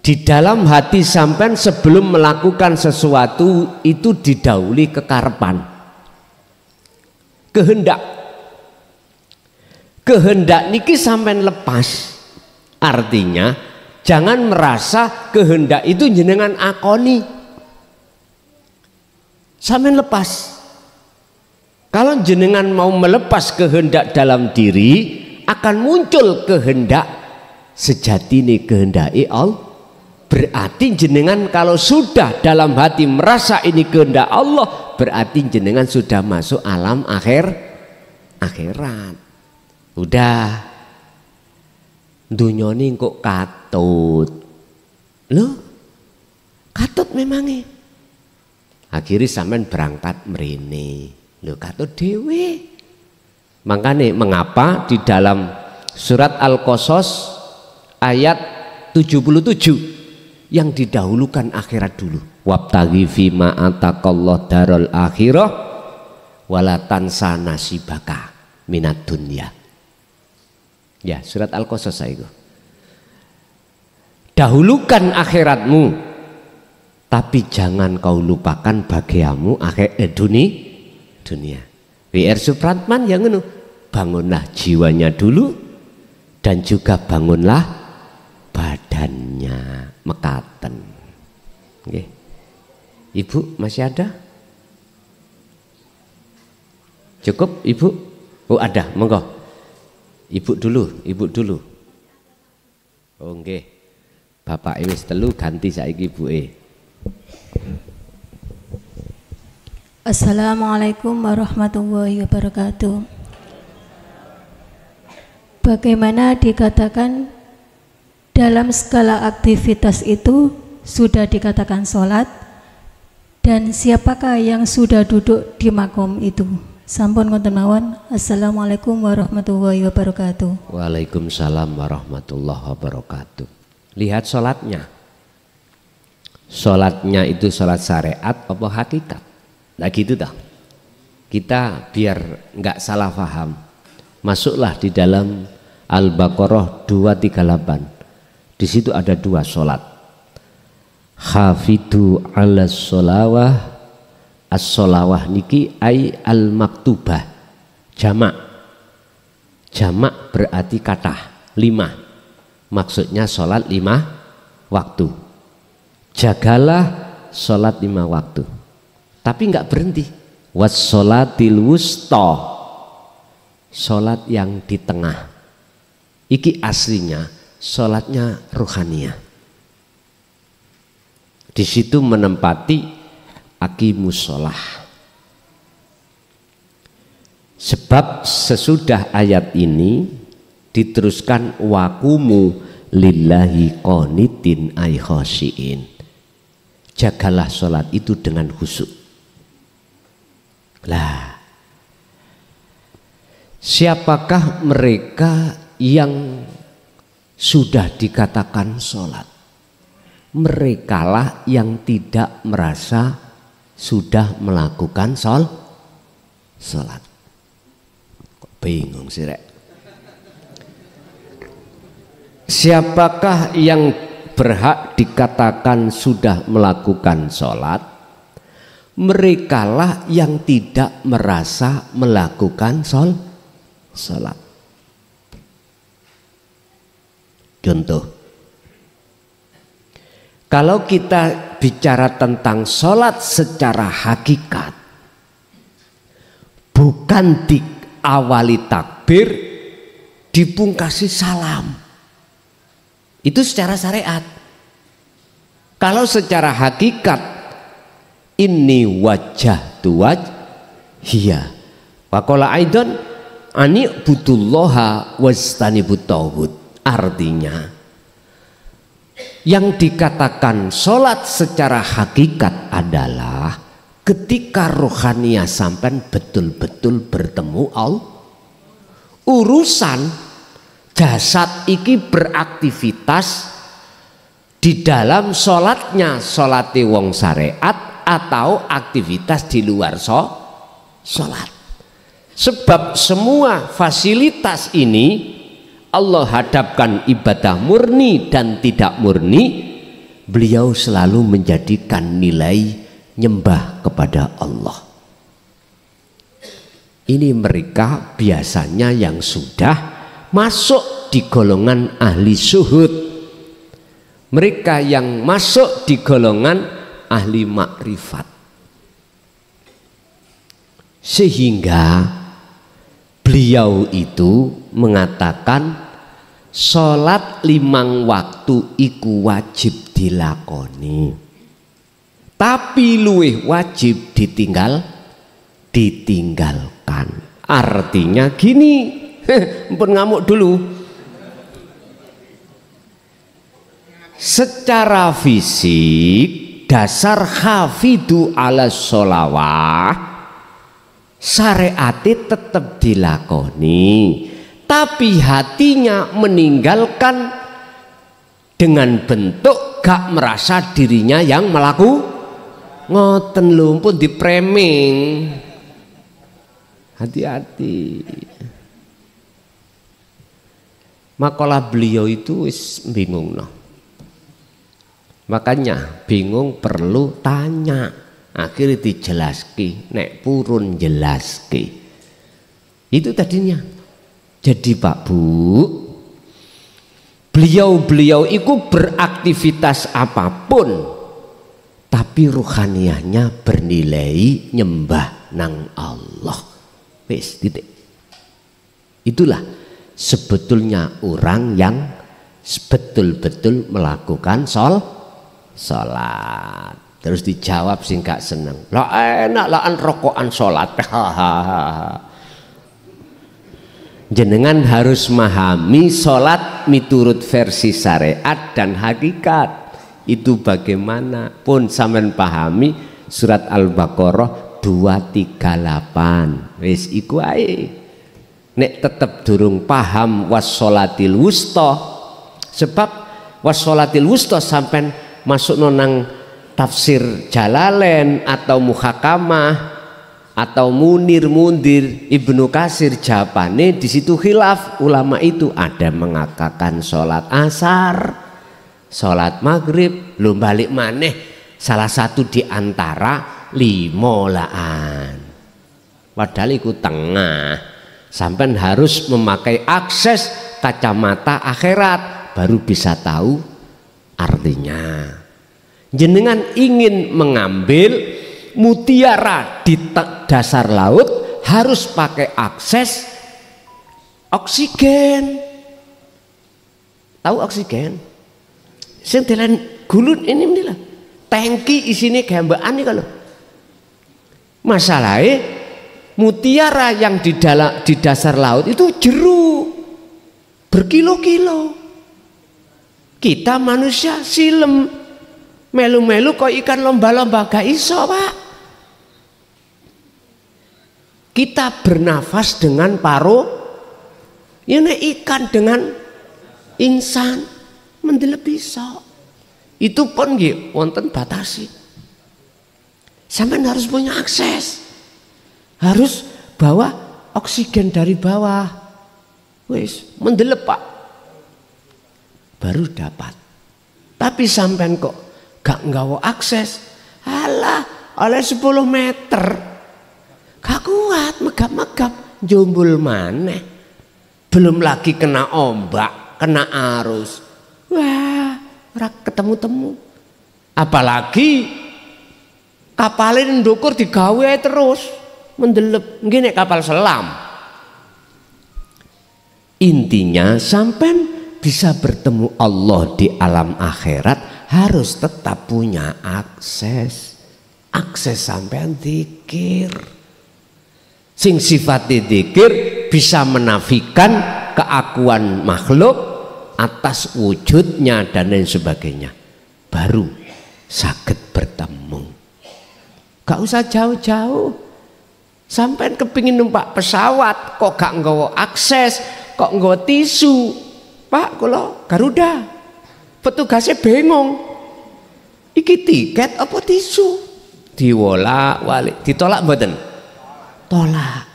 Di dalam hati sampean sebelum melakukan sesuatu itu didahului kekarepan, kehendak niki sampean lepas. Artinya jangan merasa kehendak itu jenengan akoni. Sampeyan lepas. Kalau jenengan mau melepas kehendak dalam diri, akan muncul kehendak sejatine kehendaki Allah. Berarti jenengan kalau sudah dalam hati merasa ini kehendak Allah, berarti jenengan sudah masuk alam akhirat. Udah. Dunia ini kok katut. Loh, katut memangnya. Akhirnya sampean berangkat mrene. Loh, katut dewe. Makanya mengapa di dalam surat Al-Qasas ayat 77 yang didahulukan akhirat dulu. Wabtaghi fima atakallah darul akhirah wala tansa nasibaka minad dunya. Ya, surat Al-Qasas itu. Dahulukan akhiratmu, tapi jangan kau lupakan bagiamu dunia. W.R. Supratman yang ngono, bangunlah jiwanya dulu dan juga bangunlah badannya. Mekaten. Oke. Ibu masih ada? Cukup Ibu? Oh ada, monggo. Ibu dulu. Oh nggih. Bapak wis telu ganti saiki ibuke. Assalamualaikum warahmatullahi wabarakatuh. bagaimana dikatakan dalam skala aktivitas itu sudah dikatakan sholat, dan siapakah yang sudah duduk di makom itu? Sampun ngoten mawon. Assalamualaikum warahmatullahi wabarakatuh. Waalaikumsalam warahmatullahi wabarakatuh. Lihat sholatnya. Sholatnya itu sholat syariat apa hakikat? Nah gitu dah. Kita biar nggak salah paham, masuklah di dalam Al-Baqarah 238. Di situ ada dua sholat. Hafidu ala sholawah. As-sholawah niki ay al-maktubah. Jamak berarti kata 5. Maksudnya sholat 5 waktu. Jagalah sholat 5 waktu. Tapi nggak berhenti. Was-sholatil wusta, sholat yang di tengah. Iki aslinya sholatnya ruhaniyah. Di situ menempati aqimus sholah. Sebab sesudah ayat ini diteruskan waqumu lillahi qanitin ay khashiin. Jagalah sholat itu dengan khusyuk. Lah, siapakah mereka yang sudah dikatakan sholat? Merekalah yang tidak merasa sudah melakukan sholat. Kok bingung sih rek? Siapakah yang berhak dikatakan sudah melakukan sholat? Merekalah yang tidak merasa melakukan sholat. Contoh, kalau kita bicara tentang sholat secara hakikat, bukan diawali takbir, dipungkasi salam. Itu secara syariat. Kalau secara hakikat, ini wajah tuwaj hiya. Waqala aidan ani butullaha wastanibut tauhid. Artinya yang dikatakan sholat secara hakikat adalah ketika rohania sampai betul-betul bertemu Allah. Urusan jasad iki beraktivitas di dalam sholatnya, sholati wong syariat atau aktivitas di luar sholat. Sebab semua fasilitas ini Allah hadapkan ibadah murni dan tidak murni, beliau selalu menjadikan nilai nyembah kepada Allah. Ini mereka biasanya yang sudah masuk di golongan ahli syuhud, mereka yang masuk di golongan ahli makrifat, sehingga beliau itu mengatakan sholat 5 waktu iku wajib dilakoni, tapi luwih wajib ditinggalkan. Artinya gini, mpun ngamuk dulu, secara fisik dasar hafidu ala sholawah syariati tetap dilakoni, tapi hatinya meninggalkan dengan bentuk gak merasa dirinya yang melaku. Ngoten lho pun dipreming. Hati-hati. Makalah beliau itu wis bingung no. Makanya bingung perlu tanya, akhirnya dijelaski, nek purun jelaski. Itu tadinya. Jadi Pak Bu, beliau itu beraktivitas apapun, tapi ruhaniyahnya bernilai nyembah nang Allah. Wis titik. Itulah sebetulnya orang yang betul-betul melakukan sholat. Terus dijawab sing gak seneng, lah enak lah rokokan sholat. jenengan harus memahami sholat miturut versi syariat dan hakikat. Itu bagaimana pun sampean pahami surat Al-Baqarah 238. Wis iku ae. Nek tetep durung paham wassolatil wusta, sebab wassolatil wusta sampean masuk nang tafsir Jalalain atau Muhakamah atau Mundir Ibnu Katsir, jawabane di situ khilaf ulama. Itu ada mengatakan sholat asar, sholat maghrib, lu balik maneh salah satu di antara limolaan. Padahal iku tengah. Sampai harus memakai akses kacamata akhirat baru bisa tahu artinya. Jenengan ingin mengambil mutiara di dasar laut harus pakai akses oksigen. Tahu oksigen? Sing dilan gulut ini lah. Tangki isine gambaan iki kalau. Masalahnya mutiara yang di dasar laut itu jeru berkilo-kilo. Kita manusia silem melu-melu kok ikan lomba-lomba gak iso, Pak. Kita bernafas dengan paru, ini ikan dengan insan mendelep iso. Itu pun nggih wonten batasi. Sampeyan harus punya akses. Harus bawa oksigen dari bawah. Wis mendelep, Pak. Baru dapat. Tapi sampean kok gak nggawa akses. Alah, oleh 10 meter. Gak kuat, megap-megap, jombul maneh. Belum lagi kena ombak, kena arus. Wah, ora ketemu-temu. Apalagi kapalin ndukur digawe terus. Mendelep ngene kapal selam. Intinya sampai bisa bertemu Allah di alam akhirat harus tetap punya akses. Akses sampean zikir. Sing sifat zikir bisa menafikan keakuan makhluk atas wujudnya dan lain sebagainya. Baru saged bertemu. Gak usah jauh-jauh. Sampai kepingin numpak pesawat kok gak nggawa akses, kok nggawa tisu. Pak, kula Garuda, petugasnya bingung. Iki tiket apa tisu? Diwolak-walik, ditolak mboten? Tolak.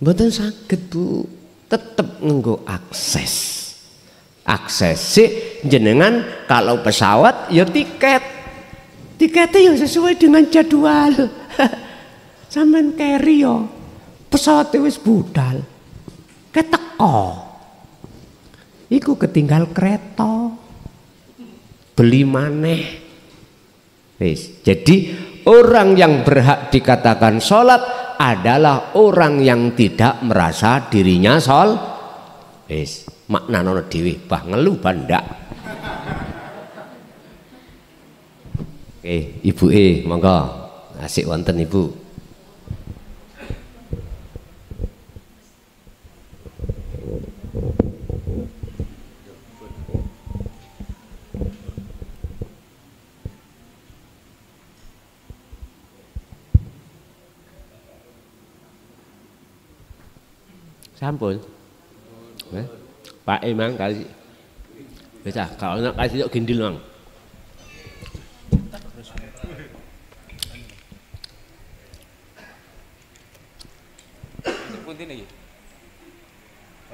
Mboten saged, Bu. Tetep nganggo akses. Akses sih jenengan kalau pesawat ya tiket. Tiketnya ya sesuai dengan jadwal. Sampeyan carry yo. Pesawate wis budal. Keteko. Iku ketinggal kereta. Beli maneh. Wis. Jadi orang yang berhak dikatakan sholat adalah orang yang tidak merasa dirinya wis. Maknane dhewe bah ngelu bandak. Oke, Ibu monggo. Asik wonten Ibu. Sampun. Pak Mang kasih. Bisa, kalau nak kasih yuk gendil Mang.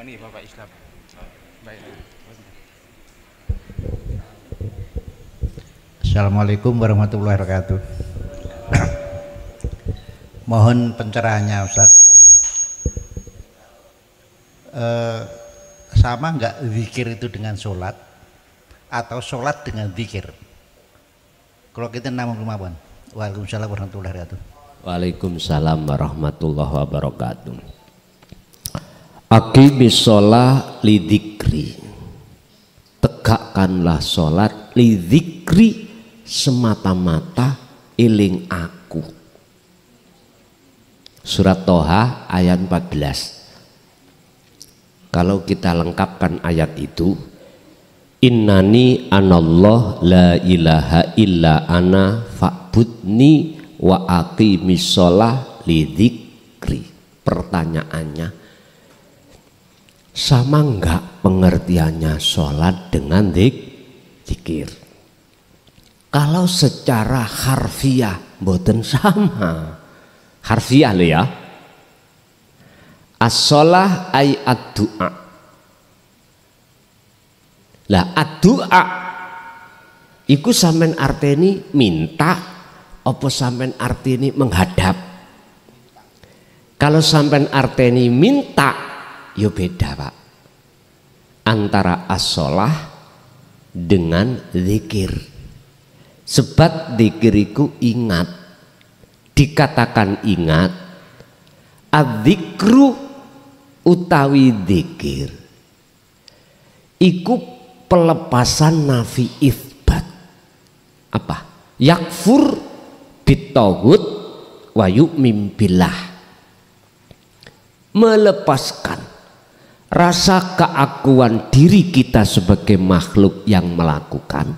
Ini Bapak Islam. Baik. Assalamualaikum warahmatullahi wabarakatuh. Mohon pencerahannya Ustaz. Sama nggak zikir itu dengan sholat atau sholat dengan zikir? Kalau kita namun kemauan. Waalaikumsalam warahmatullahi wabarakatuh. Waalaikumsalam warahmatullahi wabarakatuh. Aqimis sholat lidzikri. Tegakkanlah sholat lidzikri, semata-mata eling aku. Surat Toha ayat 14. Kalau kita lengkapkan ayat itu, innani anallah la ilaha illa ana fa'budni wa aqimis sholah lidzikri. Pertanyaannya, sama enggak pengertiannya sholat dengan zikir? Kalau secara harfiah mboten sama. Harfiah lo ya. As-sholah ay ad-du'a. Lah ad-du'a iku sampean arteni minta apa sampean arteni menghadap? Kalau sampean arteni minta ya beda Pak, antara as-sholah dengan zikir. Sebab zikir iku ingat, dikatakan ingat, adzikru utawi zikir iku pelepasan nafi itsbat. Apa? Yakfur bitauhid wa yu'min billah. Melepaskan rasa keakuan diri kita sebagai makhluk yang melakukan.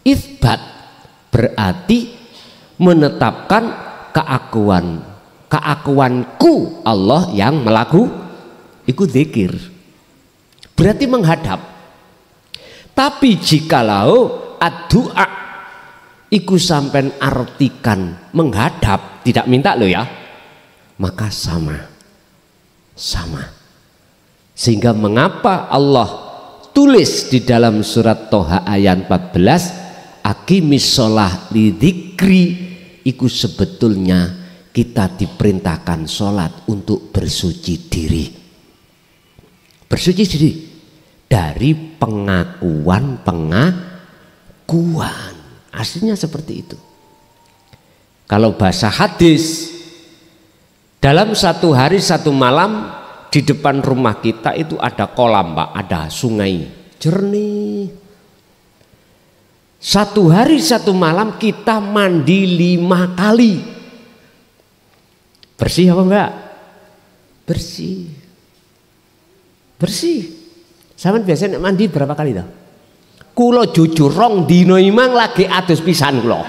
Itsbat berarti menetapkan keakuanku Allah yang melaku, itu zikir, berarti menghadap. Tapi jikalau ad-du'a iku sampean artikan menghadap, tidak minta lo ya, maka sama. Sehingga mengapa Allah tulis di dalam surat Toha ayat 14, aqimis sholah lidzikri, iku sebetulnya kita diperintahkan sholat untuk bersuci diri dari pengakuan aslinya seperti itu. Kalau bahasa hadis, dalam satu hari satu malam di depan rumah kita itu ada kolam Pak, ada sungai jernih. Satu hari satu malam kita mandi 5 kali. Bersih apa enggak? Bersih. Sampeyan biasanya mandi berapa kali toh? Kula jujur rong dina imang lagi adus pisan kula.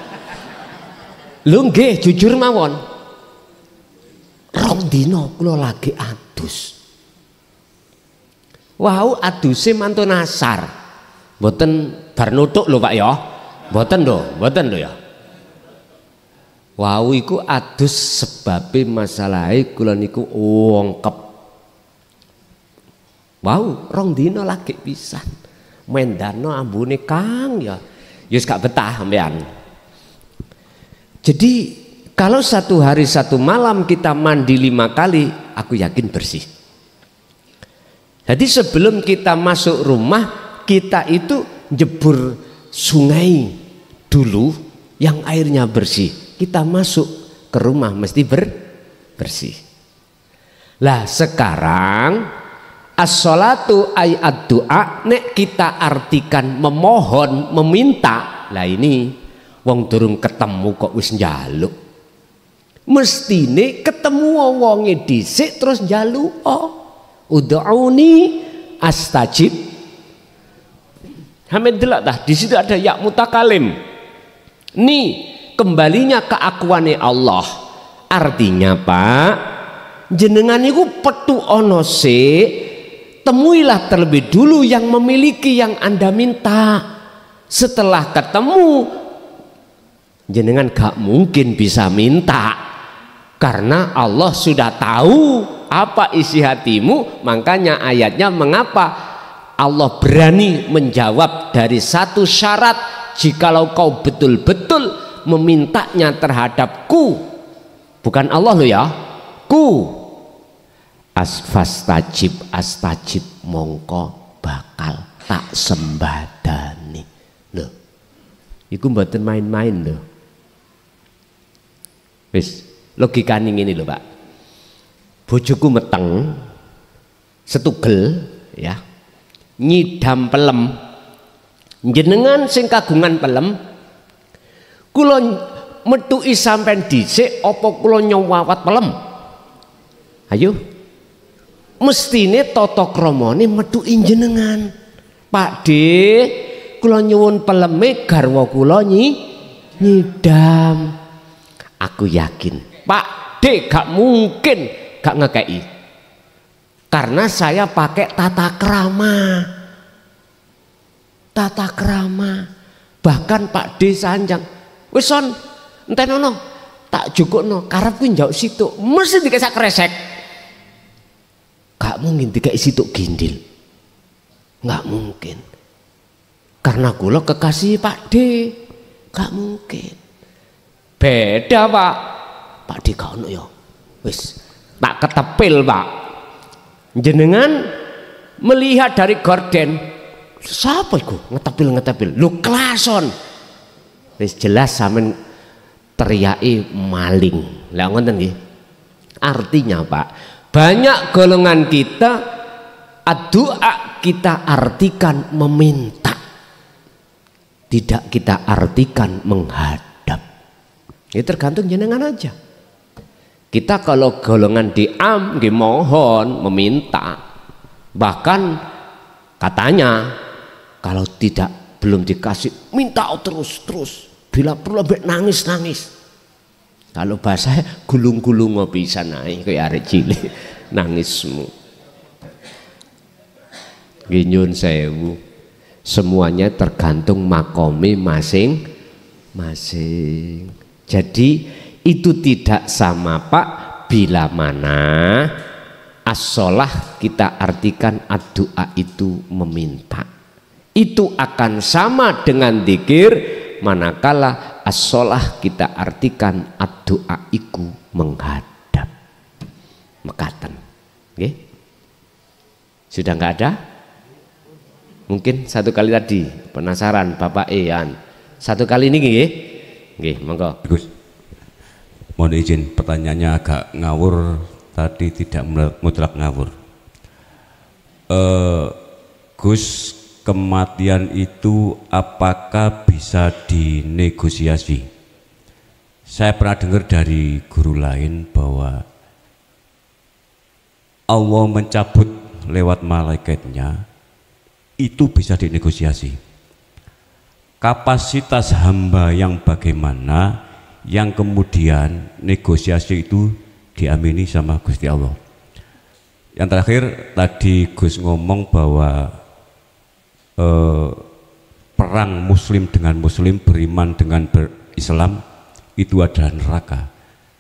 Lho nggih jujur mawon. Rong dina kula lagi adus. Wau aduse mantun asar. Mboten bar nutuk lho Pak ya. Mboten lho ya. Wau iku adus sebabe masalahe kula niku wongkep. Wau rong dina lagi pisan. Mendano ambune Kang ya. Yus gak betah sampean. Jadi kalau satu hari satu malam kita mandi 5 kali, aku yakin bersih. Jadi sebelum kita masuk rumah, kita itu jebur sungai dulu yang airnya bersih. Kita masuk ke rumah mesti bersih. Lah sekarang as-sholatu ay ad-du'a, nek kita artikan memohon, meminta. Lah ini wong durung ketemu kok wis njaluk. Mestine ketemu wonge dhisik terus njaluk. Ud'uni astajib. Hamid delok dah, di situ ada ya mutakalim. Nih kembalinya keakuane Allah. Artinya Pak, jenengan iku petu ono sik, temuilah terlebih dulu yang memiliki yang Anda minta. Setelah ketemu, jenengan gak mungkin bisa minta, karena Allah sudah tahu apa isi hatimu. Makanya ayatnya mengapa Allah berani menjawab dari satu syarat, jikalau kau betul-betul memintanya terhadapku, bukan Allah lo ya, ku astajib mongko bakal tak sembadani. Loh, iku mboten main-main loh. Wis logikane ngene lho Pak. Bojoku meteng setugel ya, nyidam pelem. Jenengan sing kagungan pelem, kula metuki sampean dhisik apa kula nyowawat pelem? Ayo, mestine tata kramane metuki jenengan. Pakde, kula nyuwun peleme garwa kula nyidam. Aku yakin Pakde gak mungkin gak ngekei, karena saya pakai tata krama. Bahkan Pakde sanjang, wis son entenono tak jukukno karepku njauk situk, mesti dikasih kresek. Gak mungkin dikasih situk gindil, gak mungkin, karena kula kekasih Pakde. Gak mungkin. Beda Pakde gak ono ya. Wis tak ketepil Pak. Jenengan melihat dari gorden, siapa iku ngetepil? Lu klason. Wis jelas sampean teriaki maling. Lah ngoten nggih. Artinya Pak, banyak golongan kita doa kita artikan meminta, tidak kita artikan menghadap. Ini tergantung jenengan aja. Kita kalau golongan diam, mohon, meminta. Bahkan katanya kalau belum dikasih, minta terus. Bila perlu nangis. Kalau bahasa gulung-gulung bisa naik kayak arek cilik nangismu. Nyun sewu. Semuanya tergantung makomi masing-masing. Jadi itu tidak sama Pak, bila mana as-sholah kita artikan ad-doa itu meminta. Itu akan sama dengan dzikir manakala as-sholah kita artikan ad-doa iku menghadap. Mekaten. Nggih? Sudah enggak ada? Mungkin satu kali tadi penasaran Bapak Ian. Satu kali ini nggih, monggo. Gus, mohon izin pertanyaannya agak ngawur, tadi tidak mutlak ngawur. Gus, kematian itu apakah bisa dinegosiasi? Saya pernah dengar dari guru lain bahwa Allah mencabut lewat malaikatnya, itu bisa dinegosiasi. Kapasitas hamba yang bagaimana, yang kemudian negosiasi itu diamini sama Gusti Allah. Yang terakhir tadi Gus ngomong bahwa perang muslim dengan muslim, beriman dengan berislam itu adalah neraka,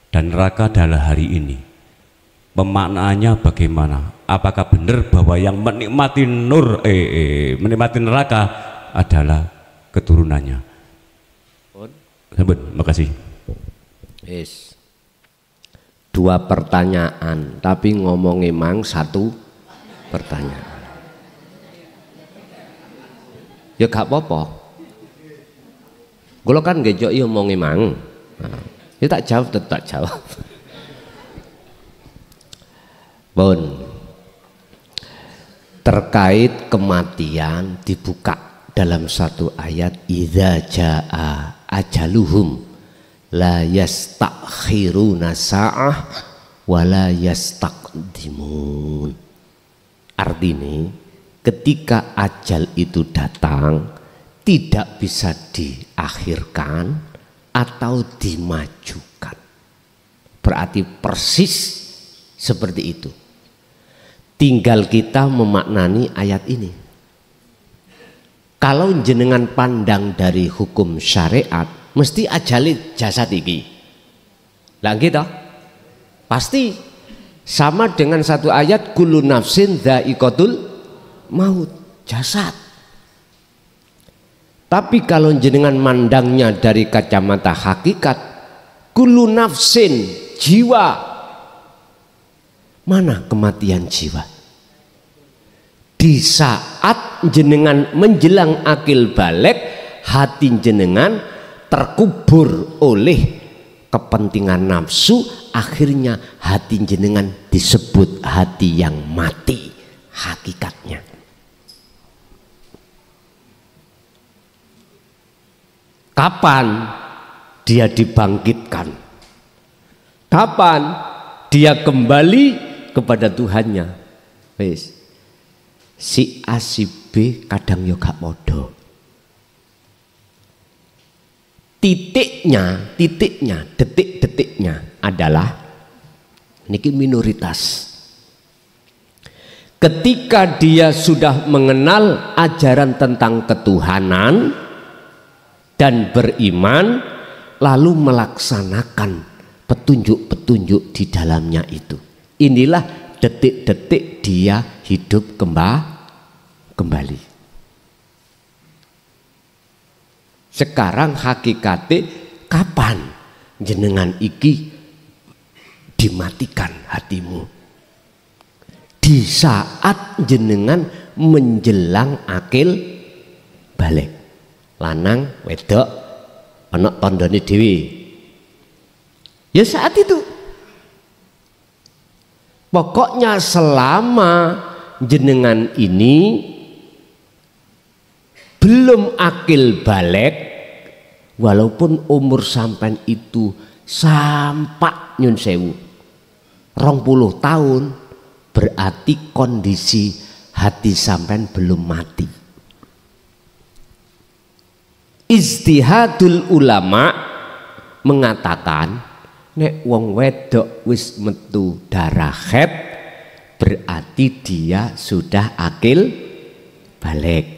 dan neraka adalah hari ini. Pemaknaannya bagaimana? Apakah benar bahwa yang menikmati menikmati neraka adalah keturunannya? Terima kasih. Yes. Dua pertanyaan, tapi ngomong emang satu pertanyaan. Ya gak apa-apa. Kalau kan gejok ya ngomong emang. Nah, ya tak jawab, tetap jawab. Bon, terkait kematian dibuka dalam satu ayat, idza jaa ajaluhum la yastakhiruna sa'ah wa la yastaqdimun. Artinya ketika ajal itu datang tidak bisa diakhirkan atau dimajukan. Berarti persis seperti itu. Tinggal kita memaknani ayat ini. Kalau jenengan pandang dari hukum syariat, mesti ajali jasad iki. Lah gitu. Pasti sama dengan satu ayat, kullu nafsin dha'iqatul maut, jasad. Tapi kalau jenengan mandangnya dari kacamata hakikat, kullu nafsin, jiwa. Mana kematian jiwa? Di saat jenengan menjelang akil balik, hati jenengan terkubur oleh kepentingan nafsu, akhirnya hati jenengan disebut hati yang mati hakikatnya. Kapan dia dibangkitkan? Kapan dia kembali kepada Tuhannya. Wis. Si A si B kadang yo gak podo. Titiknya, detik-detiknya adalah niki minoritas. Ketika dia sudah mengenal ajaran tentang ketuhanan dan beriman, lalu melaksanakan petunjuk-petunjuk di dalamnya itu. Inilah detik-detik dia hidup kembali. Sekarang hakikate kapan jenengan iki dimatikan hatimu? Di saat jenengan menjelang akil balik. Lanang wedok ana tandane dhewe. Ya saat itu. Pokoknya selama jenengan ini belum akil balik, walaupun umur sampean itu sampak nyun sewu 20 tahun, berarti kondisi hati sampean belum mati. Ijtihadul ulama mengatakan nek wong wedok wis metu darah haid, berarti dia sudah akil balik.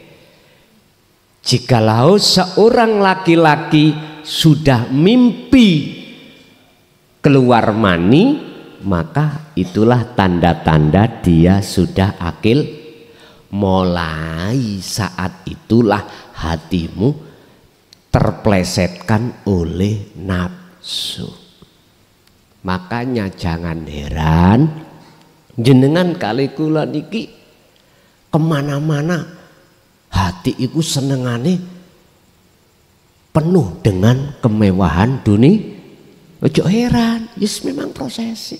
Jikalau seorang laki-laki sudah mimpi keluar mani, maka itulah tanda-tanda dia sudah akil. Mulai saat itulah hatimu terplesetkan oleh nafsu. Makanya jangan heran jenengan kali kula niki kemana-mana hati iku senengane penuh dengan kemewahan dunia. Ojo heran, yes memang prosesnya.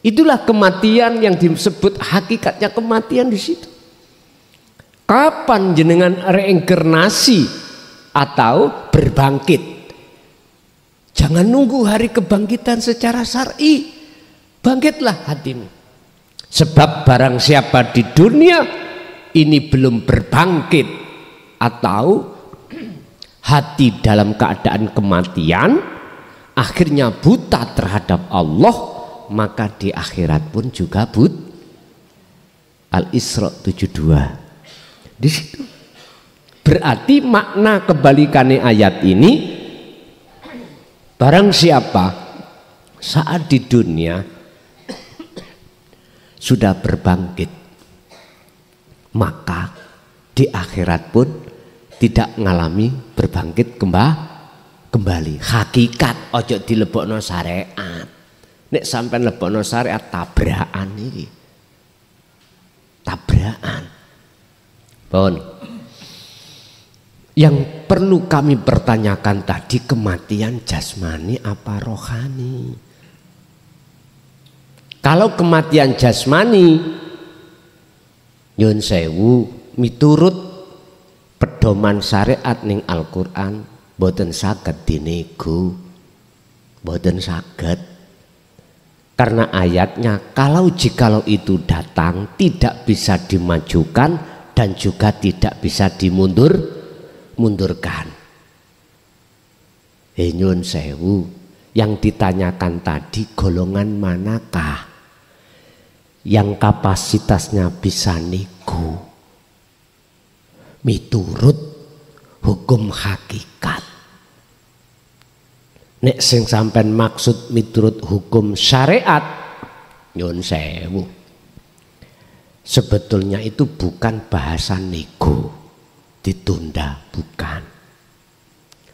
Itulah kematian yang disebut hakikatnya kematian di situ. Kapan jenengan reinkarnasi atau berbangkit? Jangan nunggu hari kebangkitan secara syar'i. Bangkitlah hatimu. Sebab barang siapa di dunia ini belum berbangkit atau hati dalam keadaan kematian, akhirnya buta terhadap Allah, maka di akhirat pun juga Al-Isra 72. Di situ. Berarti makna kebalikannya ayat ini, barang siapa saat di dunia sudah berbangkit, maka di akhirat pun tidak mengalami berbangkit kembali. Hakikat ojo dilebokno syariat. Nek sampai lebokno syariat tabrakan iki. Tabrakan. Pun. Yang perlu kami pertanyakan tadi, kematian jasmani apa rohani? Kalau kematian jasmani, nyun sewu miturut pedoman syariat ning Al-Qur'an boten saged dinego, boten saged. Karena ayatnya jikalau itu datang tidak bisa dimajukan dan juga tidak bisa mundurkan. Nyun sewu, yang ditanyakan tadi golongan manakah yang kapasitasnya bisa nego miturut hukum hakikat? Nek sing sampean maksud miturut hukum syariat, nyun sewu, sebetulnya itu bukan bahasa nego ditunda, bukan.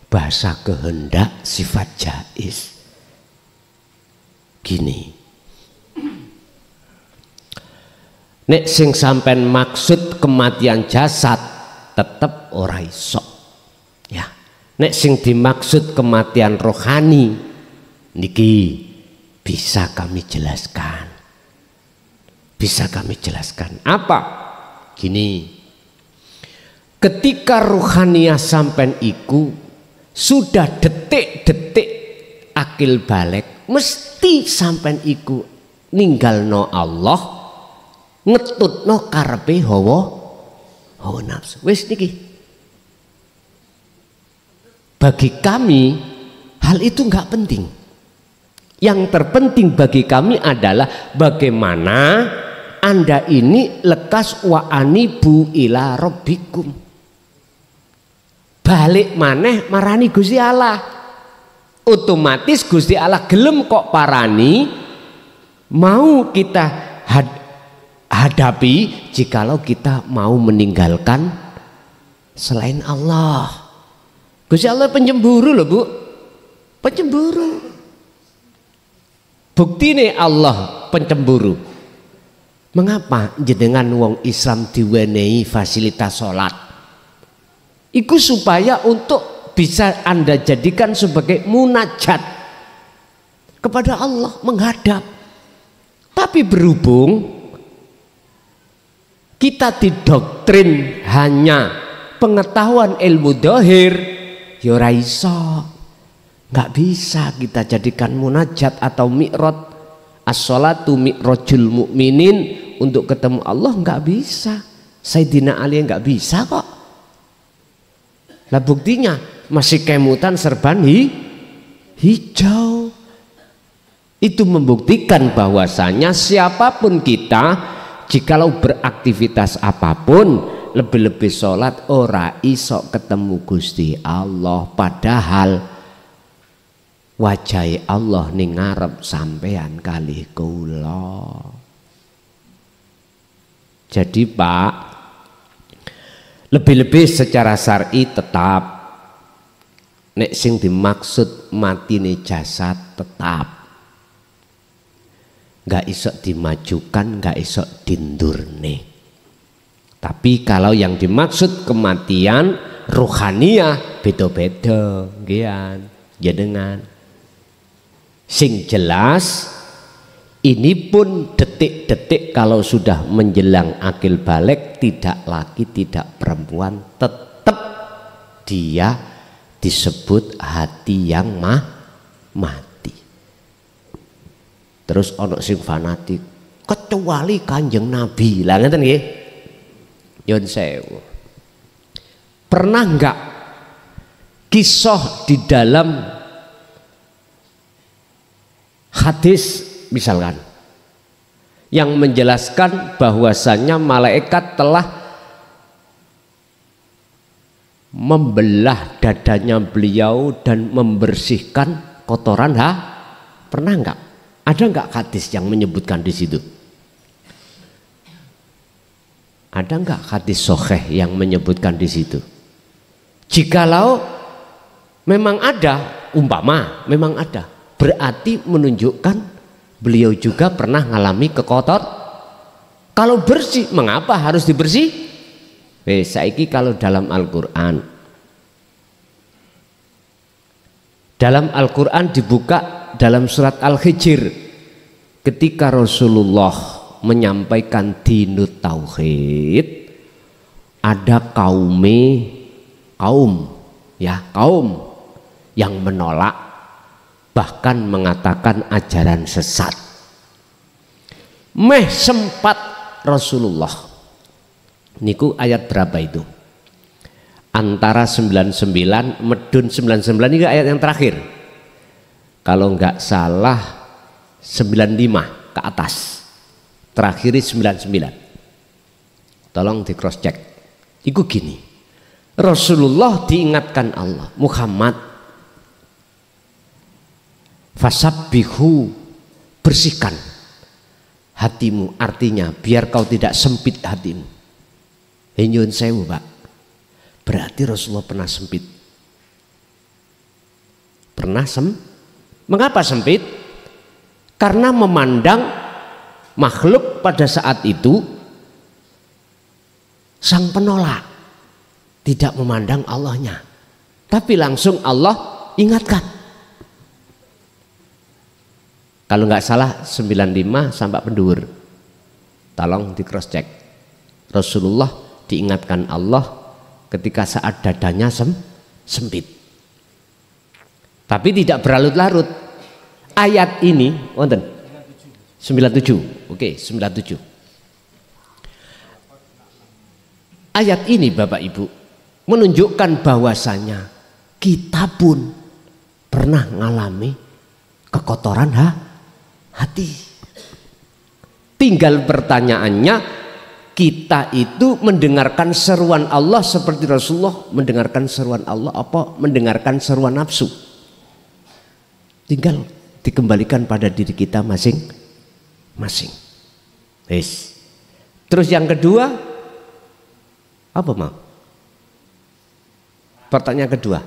Bahasa kehendak sifat jaiz. Gini, nek sing sampean maksud kematian jasad tetep ora iso. Ya. Nek sing dimaksud kematian rohani niki bisa kami jelaskan. Bisa kami jelaskan. Apa? Gini. Ketika rohaniah sampean iku sudah detik-detik akil balik, mesti sampean iku ninggalno Allah, ngetutno karepe hawa nafsu. Wis niki. Bagi kami hal itu enggak penting. Yang terpenting bagi kami adalah bagaimana Anda ini lekas wa anibu ila rabbikum. Balik maneh marani Gusti Allah. Otomatis Gusti Allah gelem kok parani, mau kita hadapi jikalau kita mau meninggalkan selain Allah. Gusti Allah pencemburu loh Bu, pencemburu. Bukti nih Allah pencemburu. Mengapa jenengan wong Islam diwenehi fasilitas sholat? Iku supaya untuk bisa Anda jadikan sebagai munajat kepada Allah, menghadap. Tapi berhubung kita didoktrin hanya pengetahuan ilmu dohir, ya ora iso, nggak bisa kita jadikan munajat atau mi'rad. As-sholatu mi'rajul mu'minin, untuk ketemu Allah nggak bisa. Sayyidina Ali nggak bisa kok. Lah buktinya masih kemutan serban hijau. Itu membuktikan bahwasanya siapapun kita, jikalau beraktivitas apapun, lebih-lebih sholat ora iso ketemu Gusti Allah, padahal wajah Allah ning ngarep sampean kalih kula. Jadi Pak, lebih-lebih secara syar'i tetap nek sing dimaksud matine jasad tetap nggak iso dimajukan, nggak iso dindurne. Tapi kalau yang dimaksud kematian ruhaniyah beda-beda gian jenengan. Sing jelas ini pun detik-detik kalau sudah menjelang akil balik, tidak laki tidak perempuan, tetap dia disebut hati yang mati. Terus ono sing fanatik kecuali Kanjeng Nabi. Lah ngeten nggih. Nyun sewu. Pernah enggak kisah di dalam hadis misalkan yang menjelaskan bahwasannya malaikat telah membelah dadanya beliau dan membersihkan kotoran pernah enggak? Ada enggak hadis yang menyebutkan di situ? Ada enggak hadis sahih yang menyebutkan di situ? Jikalau memang ada, umpama memang ada, berarti menunjukkan beliau juga pernah mengalami kekotor. Kalau bersih, mengapa harus dibersih? Saiki kalau dalam Al-Quran, dibuka dalam surat Al-Hijr, ketika Rasulullah menyampaikan dinut tauhid, ada kaum yang menolak, bahkan mengatakan ajaran sesat. Meh sempat Rasulullah, niku ayat berapa itu? Antara 99 medun 99 ini ayat yang terakhir. Kalau enggak salah 95 ke atas. Terakhir 99. Tolong di cross check. Iku gini. Rasulullah diingatkan Allah, Muhammad, fasabbihu, bersihkan hatimu, artinya biar kau tidak sempit hatimu. Nyun sewu Pak, berarti Rasulullah pernah sempit. Mengapa sempit? Karena memandang makhluk pada saat itu sang penolak, tidak memandang Allahnya, tapi langsung Allah ingatkan. Kalau nggak salah 95 sampai pendur. Tolong di cross check. Rasulullah diingatkan Allah ketika saat dadanya sempit. Tapi tidak berlarut-larut. Ayat ini wonten 97. Oke, 97. Ayat ini Bapak Ibu menunjukkan bahwasanya kita pun pernah mengalami kekotoran hati. Tinggal pertanyaannya, kita itu mendengarkan seruan Allah seperti Rasulullah mendengarkan seruan Allah apa mendengarkan seruan nafsu? Tinggal dikembalikan pada diri kita masing-masing. Yes. Terus yang kedua apa mau? Pertanyaan kedua.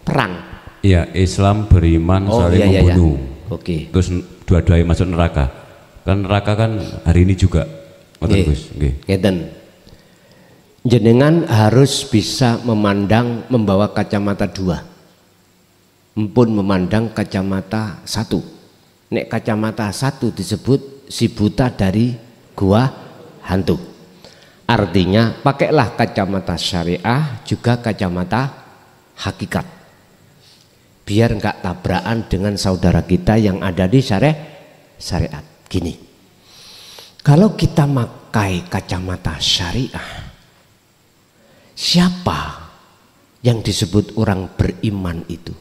Perang. Iya, Islam beriman saling membunuh. Oke. Terus dua-duanya masuk neraka. Kan neraka kan hari ini juga. Ngeten. Jenengan harus bisa memandang membawa kacamata dua. Empun memandang kacamata satu. Nek kacamata satu disebut si buta dari gua hantu. Artinya pakailah kacamata syariah juga kacamata hakikat. Biar enggak tabrakan dengan saudara kita yang ada di syariat. Gini, kalau kita pakai kacamata syariah, siapa yang disebut orang beriman itu?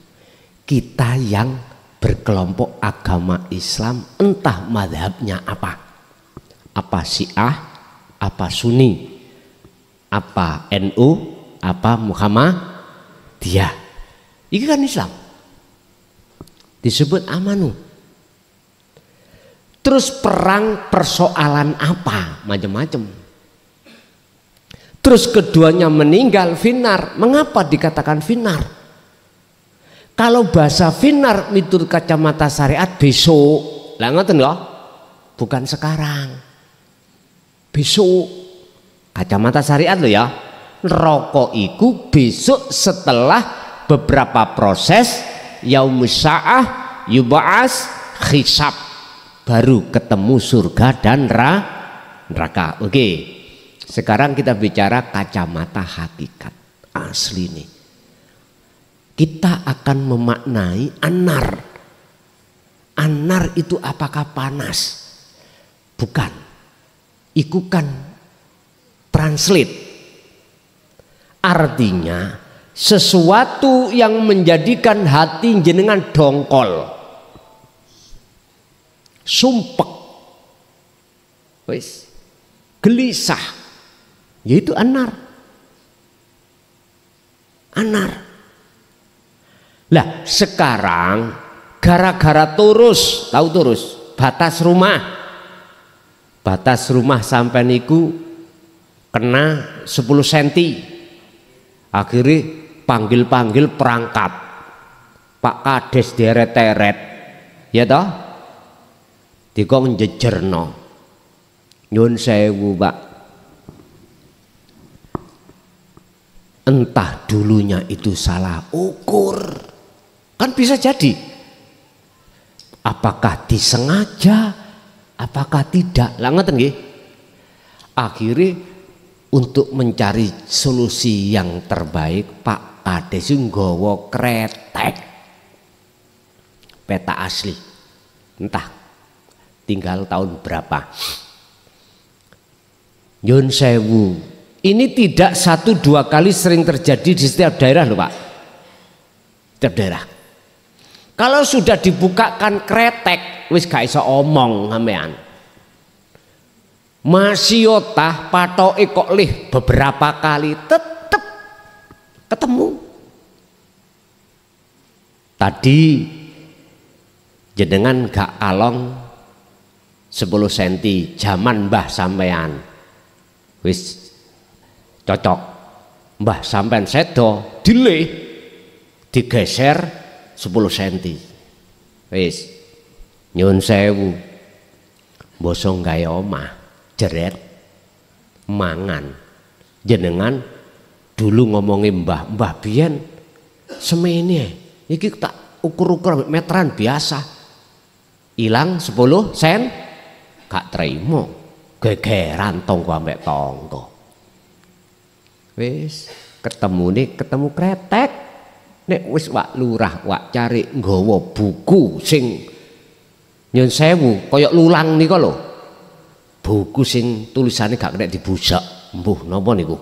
Kita yang berkelompok agama Islam, entah madhabnya apa Syiah, apa Sunni, apa NU, apa Muhammadiyah. Ini kan Islam, disebut amanu. Terus perang persoalan apa? Macam-macam. Terus keduanya meninggal finar. Mengapa dikatakan finar? Kalau bahasa finar miturut kacamata syariat besok. Lah ngoten lho. Bukan sekarang. Besok. Kacamata syariat lho ya. Neraka iku besok setelah beberapa proses yaumus sa'ah, yub'as, hisab, baru ketemu surga dan neraka. Oke. Sekarang kita bicara kacamata hakikat asli nih. Kita akan memaknai anar. Anar itu apakah panas? Bukan. Iku kan translate. Artinya sesuatu yang menjadikan hati jenengan dongkol, sumpek, wis, gelisah, yaitu anar. Anar. Lah sekarang gara-gara turus, tahu turus, batas rumah sampai niku kena 10 cm. Akhirnya panggil perangkat, Pak Kades deret-teret, ya toh, dikong jejerno, nyun sewu Pak, entah dulunya itu salah ukur. Kan bisa jadi, apakah disengaja, apakah tidak, lah ngoten nggih. Akhirnya untuk mencari solusi yang terbaik, Pak Kades nggawa kretek peta asli, entah tinggal tahun berapa. Nyun sewu, ini tidak 1-2 kali, sering terjadi di setiap daerah loh Pak, setiap daerah. Kalau sudah dibukakan kretek, wis gak iso omong sampean. Masih otah patoke kok lih beberapa kali tetep ketemu. Tadi jenengan gak kalong 10 cm zaman mbah sampean. Wis cocok. Mbah sampean sedo dilih digeser 10 cm. Wis nyun sewu, bosong gawe omah jeret mangan. Jenengan dulu ngomongin mbah biyen semene iki tak ukur-ukur meteran biasa, ilang 10 sen gak terima, gegeran tonggo ambek tonggo. Wis ketemu kretek. Nek wis wak lurah wak cari nggawa buku sing Nyun sewu koyok lulang nika lho. Buku sing tulisane gak kena dibujak. Mbuh napa niku?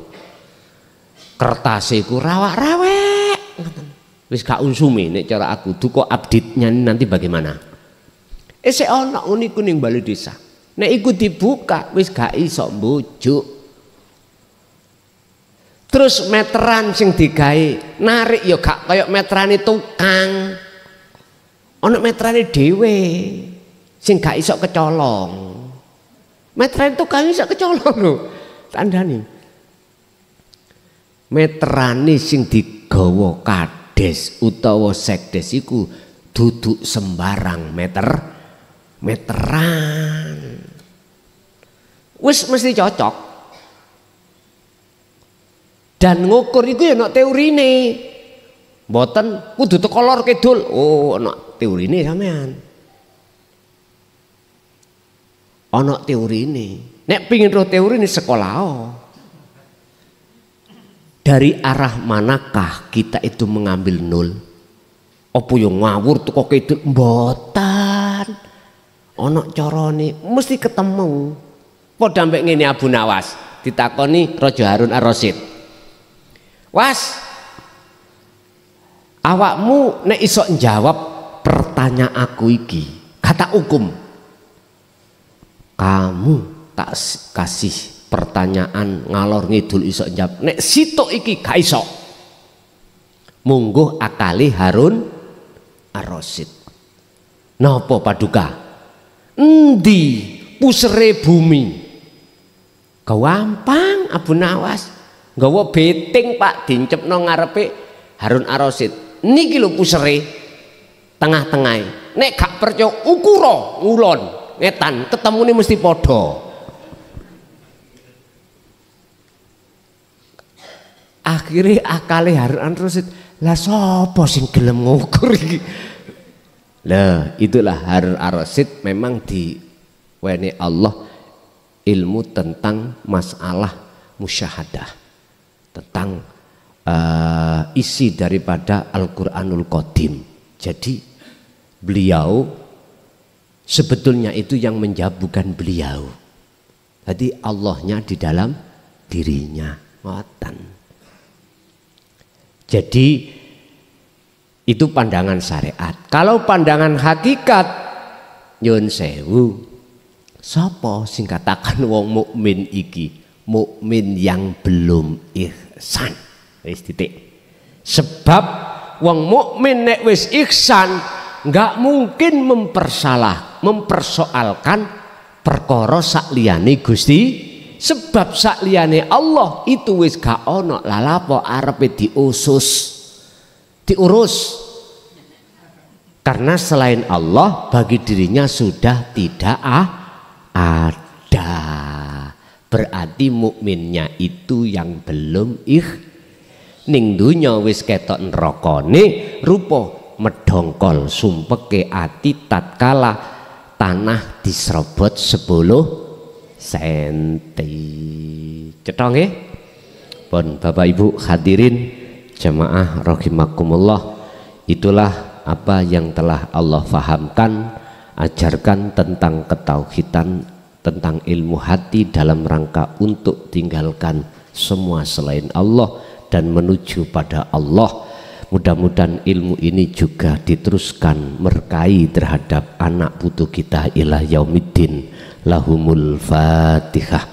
Kertase iku rawak-rawek ngoten. Wis gak unsumi nek cara aku duka update-nya nanti bagaimana. Sik ana niku ning Balai Desa. Nek iku dibuka wis gak iso mbujuk. Terus meteran sing digawe narik ya gak kaya meterane tukang. Ana meterane dhewe sing gak iso kecolong. Meteran tukang iso kecolong lho. Tandane. Meterane sing digawa kades utawa sekdes iku duduk sembarang meteran. Wis mesti cocok. Dan ngukur iku ya ana teorine. Mboten kudu teko lor kidul. Oh, ana teorine sampean. Ana teorine. Nek pengin roh teorine sekolah. Dari arah manakah kita itu mengambil nol? Apa yo ngawur teko kidul mboten. Ana carane mesti ketemu. Padha mbek ngene Abu Nawas ditakoni Raja Harun Ar-Rasyid. Was, awakmu nek iso njawab pertanyaan aku iki, kata hukum. Kamu tak kasih pertanyaan ngalor ngidul iso njawab. Nek sitok iki gak iso. Mungguh akali Harun Ar-Rasyid. Napa paduka? Endi pusere bumi? Gampang Abu Nawas. Nggawa beting Pak dincepno ngarepe Harun Ar-Rasyid. Niki lho pusere tengah-tengahe. Nek gak percaya ukura ngulon ngetan ketemune mesti padha. Akhirnya akale Harun Ar-Rasyid, lah sapa sing gelem ngukur iki? Lah itulah Harun Ar-Rasyid memang diweni Allah ilmu tentang masalah musyahadah, tentang isi daripada Al-Quranul Qadim. Jadi beliau sebetulnya itu yang menjawab bukan beliau. Jadi Allahnya di dalam dirinya. Ngoten. Jadi itu pandangan syariat. Kalau pandangan hakikat, nyun sewu, sapa sing katakan wong mukmin iki? Mukmin yang belum ihsan. Wis titik. Sebab wong mukmin nek wis ihsan enggak mungkin mempersoalkan perkara sakliyane Gusti. Sebab sakliyane Allah itu wis gak ono lalapo arepe diurus. Karena selain Allah bagi dirinya sudah tidak ada. Berarti mukminnya itu yang belum ning dunya wis ketok nerakane rupa medhongkol sumpeke ati tatkala tanah diserobot 10 senti. Cetha nggih? Pun Bapak Ibu hadirin jamaah rahimakumullah, itulah apa yang telah Allah fahamkan, ajarkan tentang ketauhidan, tentang ilmu hati dalam rangka untuk tinggalkan semua selain Allah dan menuju pada Allah. Mudah-mudahan ilmu ini juga diteruskan merkai terhadap anak putu kita ila yaumiddin. Lahumul Fatihah.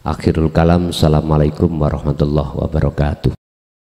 Akhirul kalam. Assalamualaikum warahmatullahi wabarakatuh.